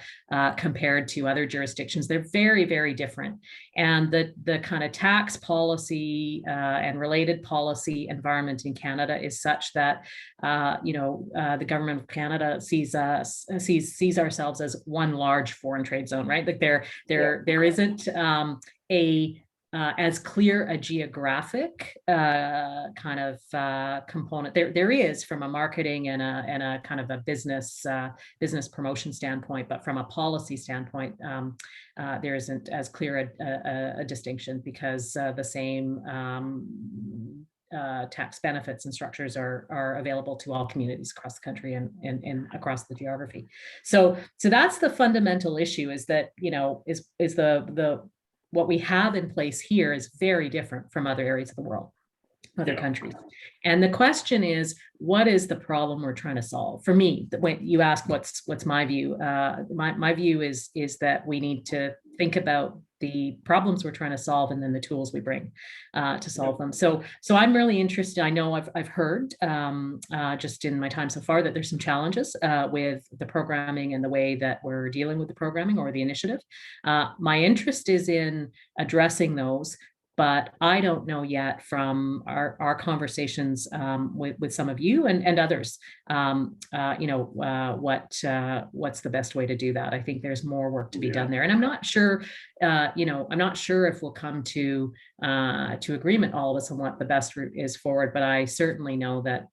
compared to other jurisdictions, they're very, very different. And the kind of tax policy and related policy environment in Canada is such that the government of Canada sees ourselves as one large foreign trade zone, right? Like there isn't as clear a geographic kind of component. There is from a marketing and a kind of a business promotion standpoint, but from a policy standpoint, there isn't as clear a distinction, because the same tax benefits and structures are available to all communities across the country and across the geography. So that's the fundamental issue, is that is the what we have in place here is very different from other areas of the world, other countries. And the question is, what is the problem we're trying to solve? For me, when you ask what's my view, my view is that we need to think about the problems we're trying to solve and then the tools we bring to solve them. So I'm really interested. I know I've heard just in my time so far that there's some challenges with the programming and the way that we're dealing with the programming or the initiative. My interest is in addressing those, but I don't know yet from our conversations with some of you and others, what's the best way to do that. I think there's more work to be done there, and I'm not sure. I'm not sure if we'll come to agreement, all of us, on what the best route is forward. But I certainly know that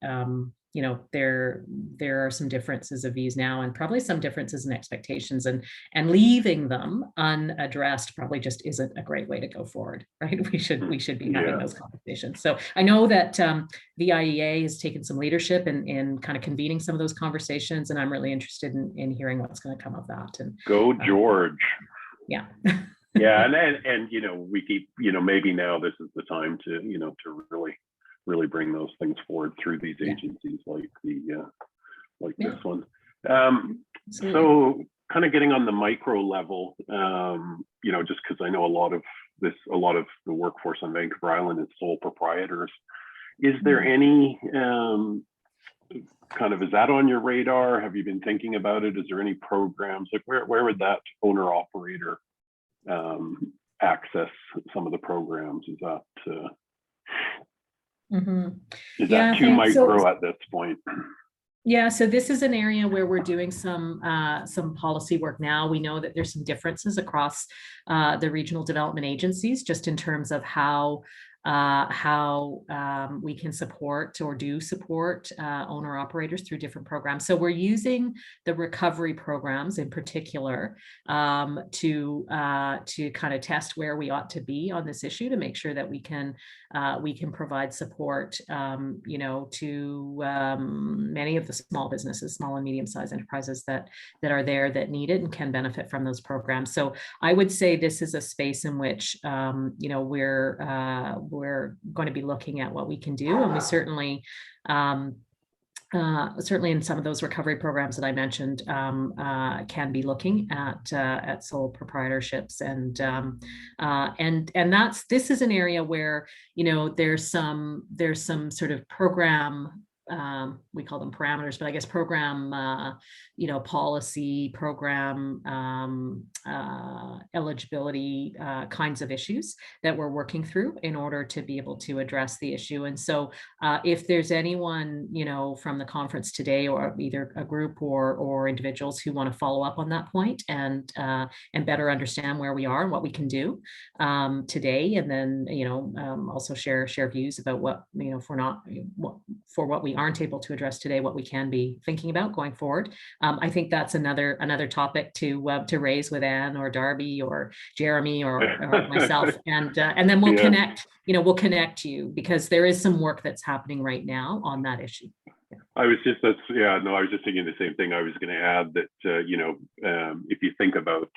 there are some differences of views now, and probably some differences in expectations, and leaving them unaddressed probably just isn't a great way to go forward, right? We should be having those conversations. So I know that the IEA has taken some leadership in kind of convening some of those conversations, and I'm really interested in hearing what's going to come of that. And go George. Yeah. Yeah, and we keep, maybe now this is the time to to really bring those things forward through these agencies like this one. So kind of getting on the micro level, just because I know a lot of the workforce on Vancouver Island is sole proprietors. Is there any is that on your radar? Have you been thinking about it? Is there any programs, like where would that owner operator access some of the programs? Is that is that too micro at this point? Yeah, so this is an area where we're doing some policy work now. We know that there's some differences across the regional development agencies, just in terms of how we can support or do support owner operators through different programs. So we're using the recovery programs in particular to kind of test where we ought to be on this issue, to make sure that we can provide support to many of the small businesses, small and medium-sized enterprises that are there, that need it and can benefit from those programs. So I would say this is a space in which we're going to be looking at what we can do, and we certainly certainly in some of those recovery programs that I mentioned, can be looking at sole proprietorships, and this is an area where, you know, there's some sort of program, we call them parameters, but I guess program, you know, policy, program eligibility kinds of issues that we're working through in order to be able to address the issue. And so if there's anyone, you know, from the conference today, or either a group or individuals who want to follow up on that point and better understand where we are and what we can do today, and then, you know, also share views about what, you know, for what we aren't able to address today, what we can be thinking about going forward. I think that's another topic to raise with Anne or Darby or Jeremy or myself, and then we'll connect. You know, we'll connect you, because there is some work that's happening right now on that issue. I was just thinking the same thing. I was going to add that, you know, if you think about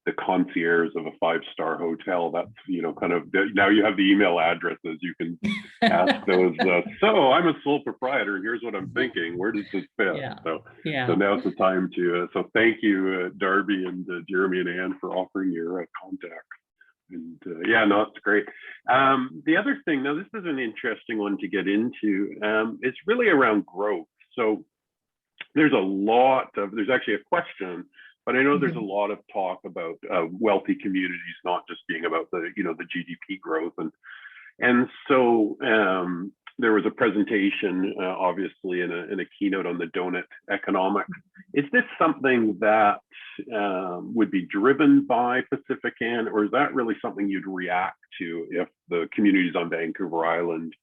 the concierge of a 5-star hotel, that's, you know, kind of, now you have the email addresses, you can ask those, so I'm a sole proprietor and here's what I'm thinking, where does this fit? So now's the time to, so thank you, Darby and Jeremy and Anne, for offering your contact. And it's great. The other thing, now this is an interesting one to get into, it's really around growth. So there's actually a question, but I know there's a lot of talk about wealthy communities not just being about the, you know, the GDP growth, and so there was a presentation, obviously, in a keynote on the donut economics. Is this something that would be driven by PacifiCan, or is that really something you'd react to if the communities on Vancouver Island,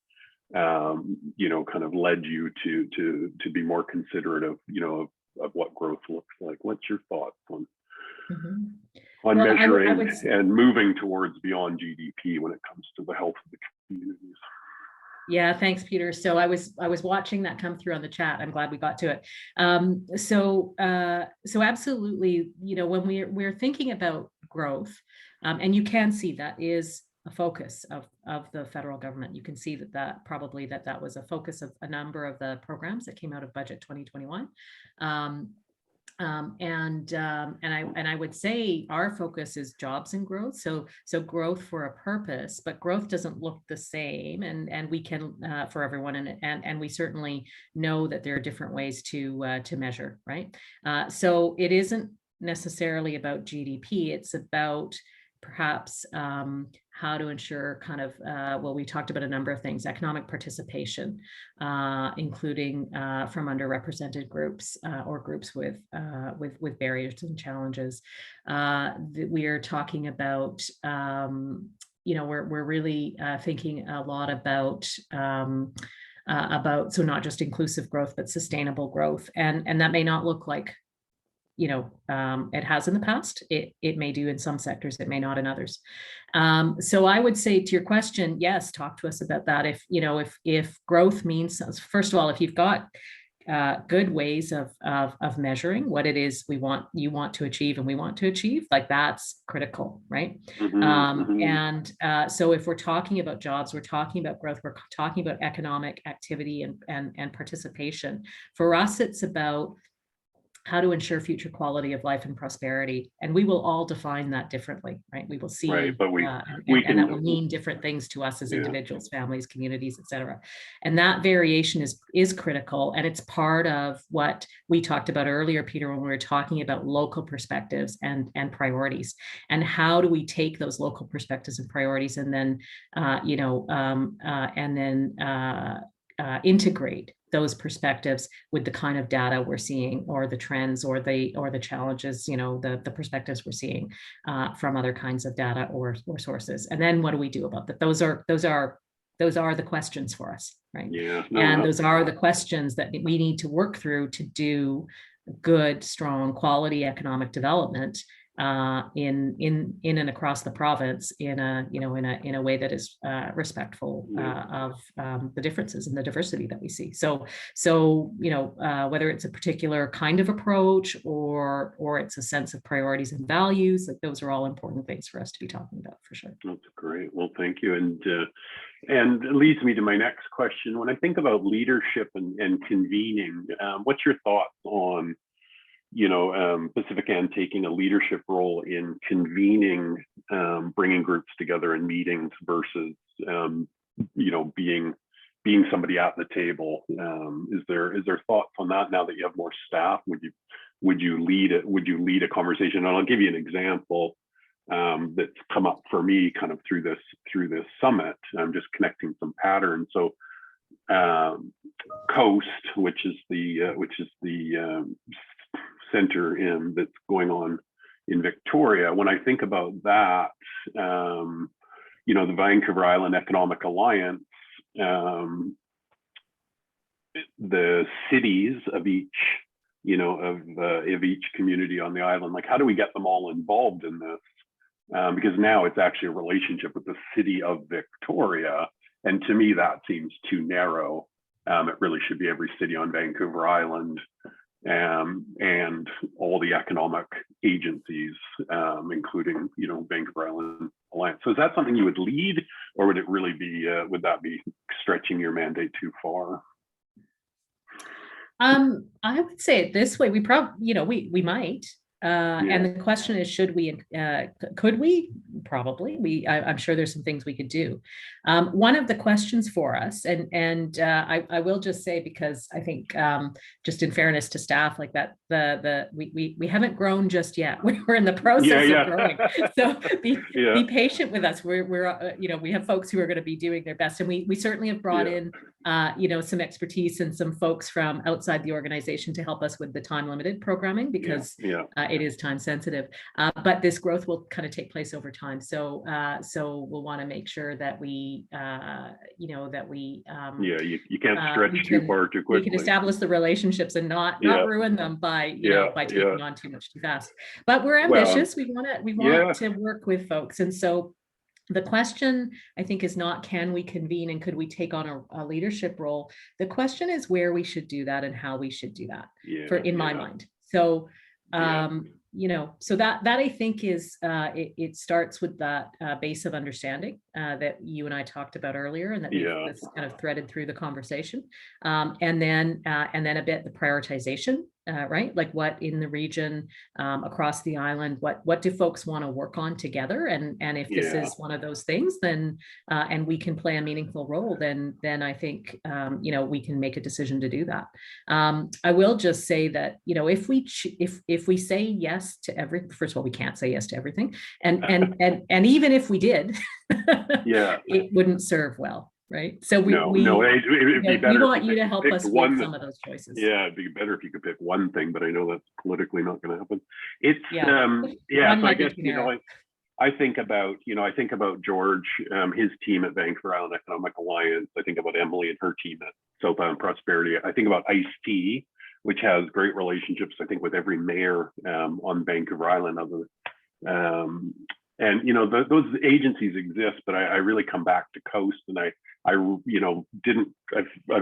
you know, kind of led you to be more considerate of, you know, of what growth looks like? What's your thoughts on measuring and moving towards beyond GDP when it comes to the health of the communities? Yeah, thanks, Peter. So I was watching that come through on the chat. I'm glad we got to it. So absolutely, you know, when we're thinking about growth, and you can see that is a focus of the federal government. You can see that was a focus of a number of the programs that came out of Budget 2021. And I would say our focus is jobs and growth. So growth for a purpose, but growth doesn't look the same, and we can for everyone, and we certainly know that there are different ways to measure, right? So it isn't necessarily about GDP. It's about perhaps how to ensure kind of, we talked about a number of things: economic participation, including from underrepresented groups or groups with barriers and challenges. We are talking about, you know, we're really thinking a lot about so not just inclusive growth, but sustainable growth, and that may not look like, you know, it has in the past. It may do in some sectors, it may not in others. So I would say to your question, yes, talk to us about that. If, you know, if growth means, first of all, if you've got good ways of measuring what it is you want to achieve and we want to achieve, like, that's critical, right? And so if we're talking about jobs, we're talking about growth, we're talking about economic activity and participation. For us, it's about how to ensure future quality of life and prosperity. And we will all define that differently, right? We will see, right, but and that will mean different things to us as individuals, families, communities, et cetera. And that variation is critical. And it's part of what we talked about earlier, Peter, when we were talking about local perspectives and priorities. And how do we take those local perspectives and priorities and then, integrate those perspectives with the kind of data we're seeing, or the trends, or the challenges, you know, the perspectives we're seeing from other kinds of data or sources. And then what do we do about that? Those are the questions for us, right? Those are the questions that we need to work through to do good, strong, quality economic development in and across the province in a way that is respectful of the differences and the diversity that we see. So whether it's a particular kind of approach or it's a sense of priorities and values, like those are all important things for us to be talking about for sure. That's great. Well, thank you. And it leads me to my next question. When I think about leadership and convening, what's your thoughts on, PacifiCan taking a leadership role in convening, bringing groups together in meetings versus, being somebody at the table? Is there thoughts on that now that you have more staff? Would you lead a conversation? And I'll give you an example that's come up for me kind of through this summit. I'm just connecting some patterns. So Coast, which is the center that's going on in Victoria. When I think about that, the Vancouver Island Economic Alliance, the cities of each community on the island, like how do we get them all involved in this? Because now it's actually a relationship with the city of Victoria. And to me, that seems too narrow. It really should be every city on Vancouver Island and all the economic agencies, including, Vancouver Island Alliance. So is that something you would lead, or would it really be, would that be stretching your mandate too far? I would say it this way: we probably, we might. And the question is, should we? Could we? Probably. I'm sure there's some things we could do. One of the questions for us, and I will just say, because I think just in fairness to staff, like that, we haven't grown just yet. We're in the process of growing. So be patient with us. We're we have folks who are going to be doing their best, and we certainly have brought in some expertise and some folks from outside the organization to help us with the time limited programming, because it is time sensitive. But this growth will kind of take place over time. So we'll want to make sure that we you can't stretch too far too quickly. We can establish the relationships and not ruin them by taking on too much too fast. But we're ambitious. We want to work with folks, and so the question, I think, is not can we convene and could we take on a leadership role? The question is where we should do that and how we should do that, in my mind. So so that I think is it starts with that base of understanding that you and I talked about earlier, and that's kind of threaded through the conversation, and then a bit the prioritization, right? Like what in the region, across the island, what do folks want to work on together, and if this is one of those things, then and we can play a meaningful role, then I think we can make a decision to do that. I will just say that if we say yes to everything, first of all, we can't say yes to everything, and even if we did, it wouldn't serve well. Right. So we want you to help us with some of those choices. Yeah, it'd be better if you could pick one thing, but I know that's politically not going to happen. It's so I guess I think about George, his team at Vancouver Island Economic Alliance. I think about Emily and her team at South Island Prosperity. I think about ICE-T, which has great relationships, I think, with every mayor on Vancouver Island. And those agencies exist, but I really come back to Coast, and I've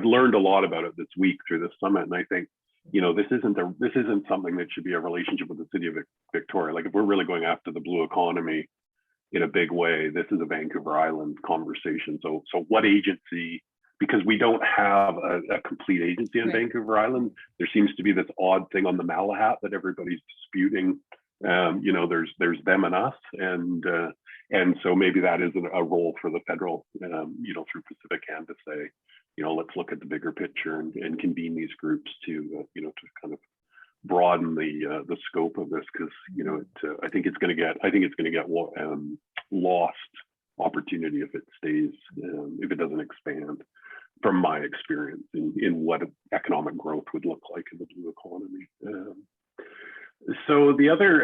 learned a lot about it this week through this summit, and I think this isn't something that should be a relationship with the city of Victoria. Like if we're really going after the blue economy in a big way, this is a Vancouver Island conversation. So what agency? Because we don't have a complete agency on Vancouver Island, there seems to be this odd thing on the Malahat that everybody's disputing. There's them and us, and so maybe that is a role for the federal, through PacifiCan to say, let's look at the bigger picture and convene these groups to kind of broaden the scope of this, because I think it's going to get lost opportunity if it stays, if it doesn't expand. From my experience in what economic growth would look like in the blue economy. So the other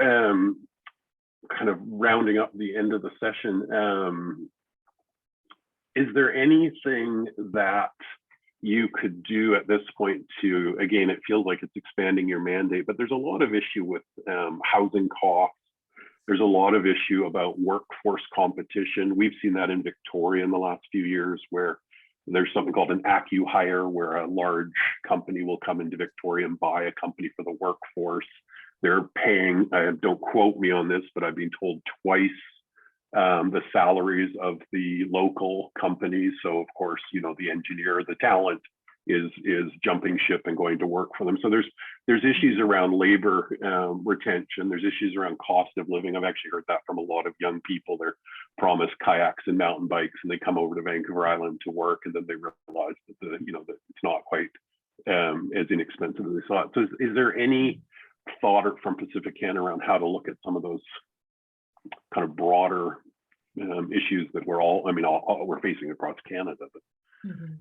kind of rounding up the end of the session, is there anything that you could do at this point to, again, it feels like it's expanding your mandate, but there's a lot of issue with housing costs, There's a lot of issue about workforce competition. We've seen that in Victoria in the last few years, where there's something called an acqui-hire, where a large company will come into Victoria and buy a company for the workforce. They're paying, don't quote me on this, but I've been told twice the salaries of the local companies. So of course, you know, the engineer, the talent is jumping ship and going to work for them. So there's issues around labor retention. There's issues around cost of living. I've actually heard that from a lot of young people. They're promised kayaks and mountain bikes, and they come over to Vancouver Island to work, and then they realize that that it's not quite as inexpensive as they thought. So is there any thought from PacifiCan around how to look at some of those kind of broader issues that we're facing across Canada? But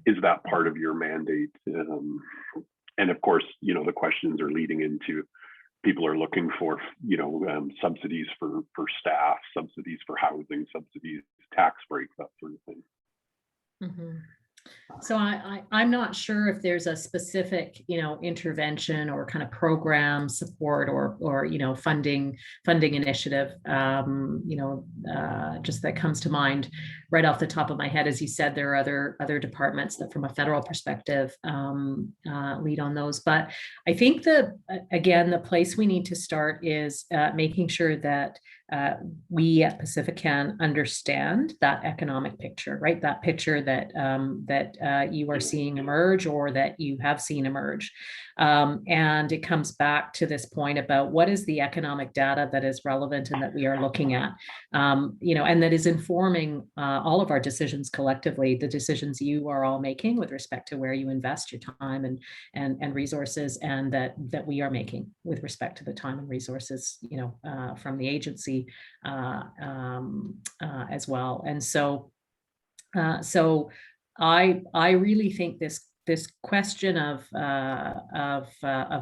is that part of your mandate? And of course, you know, the questions are leading into people are looking for, you know, subsidies for staff, subsidies for housing, subsidies, tax breaks, that sort of thing. So I'm not sure if there's a specific, you know, intervention or kind of program support or you know, funding initiative, just that comes to mind right off the top of my head. As you said, there are other departments that from a federal perspective lead on those. But I think again, the place we need to start is making sure that we at PacifiCan understand that economic picture, right? That picture that you are seeing emerge or that you have seen emerge. And it comes back to this point about what is the economic data that is relevant and that we are looking at, and that is informing all of our decisions collectively, the decisions you are all making with respect to where you invest your time and resources, and that we are making with respect to the time and resources, from the agency as well. And so I really think this question of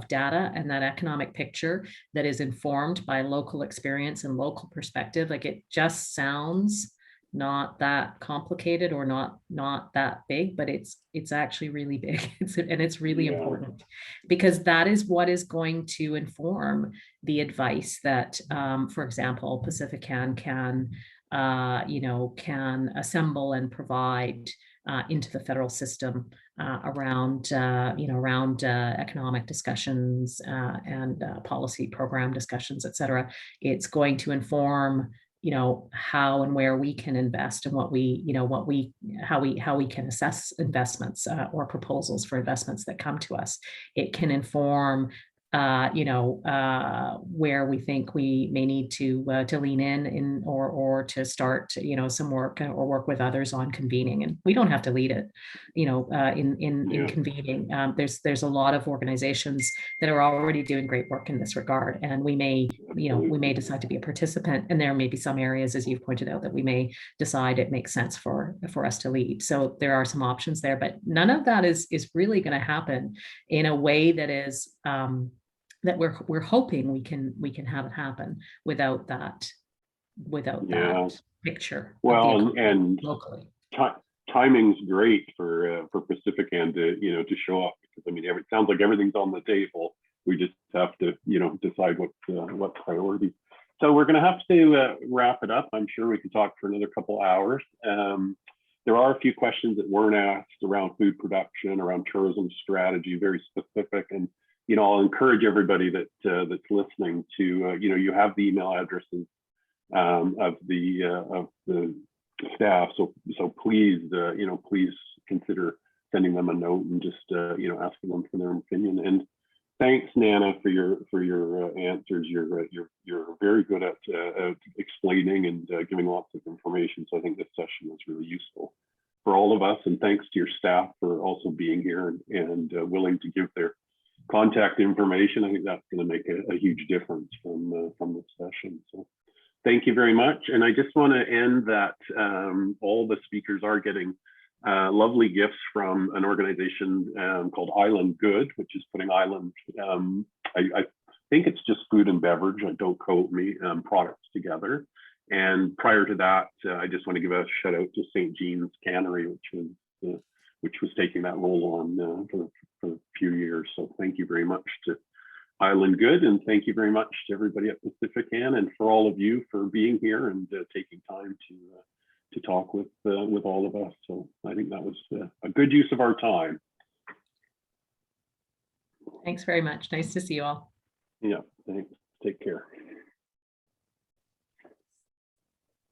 data and that economic picture that is informed by local experience and local perspective, like, it just sounds not that complicated or not that big, but it's actually really big. It's really important, because that is what is going to inform the advice that, for example, PacifiCan can assemble and provide into the federal system around economic discussions and policy program discussions, et cetera. It's going to inform how and where we can invest, and how we can assess investments or proposals for investments that come to us. It can inform where we think we may need to lean in or to start some work or work with others on convening. And we don't have to lead it in convening. There's a lot of organizations that are already doing great work in this regard, and we may decide to be a participant, and there may be some areas, as you've pointed out, that we may decide it makes sense for us to lead. So there are some options there, but none of that is really going to happen in a way that is that we're hoping we can have it happen without that picture. Well, and locally, timing's great for PacifiCan to show up, because it sounds like everything's on the table. We just have to decide what priority. So we're going to have to wrap it up. I'm sure we could talk for another couple hours. There are a few questions that weren't asked around food production, around tourism strategy, very specific. And I'll encourage everybody that's listening to you have the email addresses of the staff. So please please consider sending them a note and just asking them for their opinion. And thanks, Naina, for your answers. You're very good at explaining and giving lots of information. So I think this session was really useful for all of us. And thanks to your staff for also being here and willing to give their contact information. I think that's going to make a huge difference from this session. So thank you very much. And I just want to end that all the speakers are getting lovely gifts from an organization called Island Good, which is putting island, I think it's just food and beverage, don't quote me, products together. And prior to that, I just want to give a shout out to St. Jean's Cannery, which was taking that role on for a few years. So thank you very much to Island good. And thank you very much to everybody at PacifiCan and for all of you for being here and taking time to talk with all of us. So I think that was a good use of our time. Thanks very much. Nice to see you all. Yeah, thanks. Take care.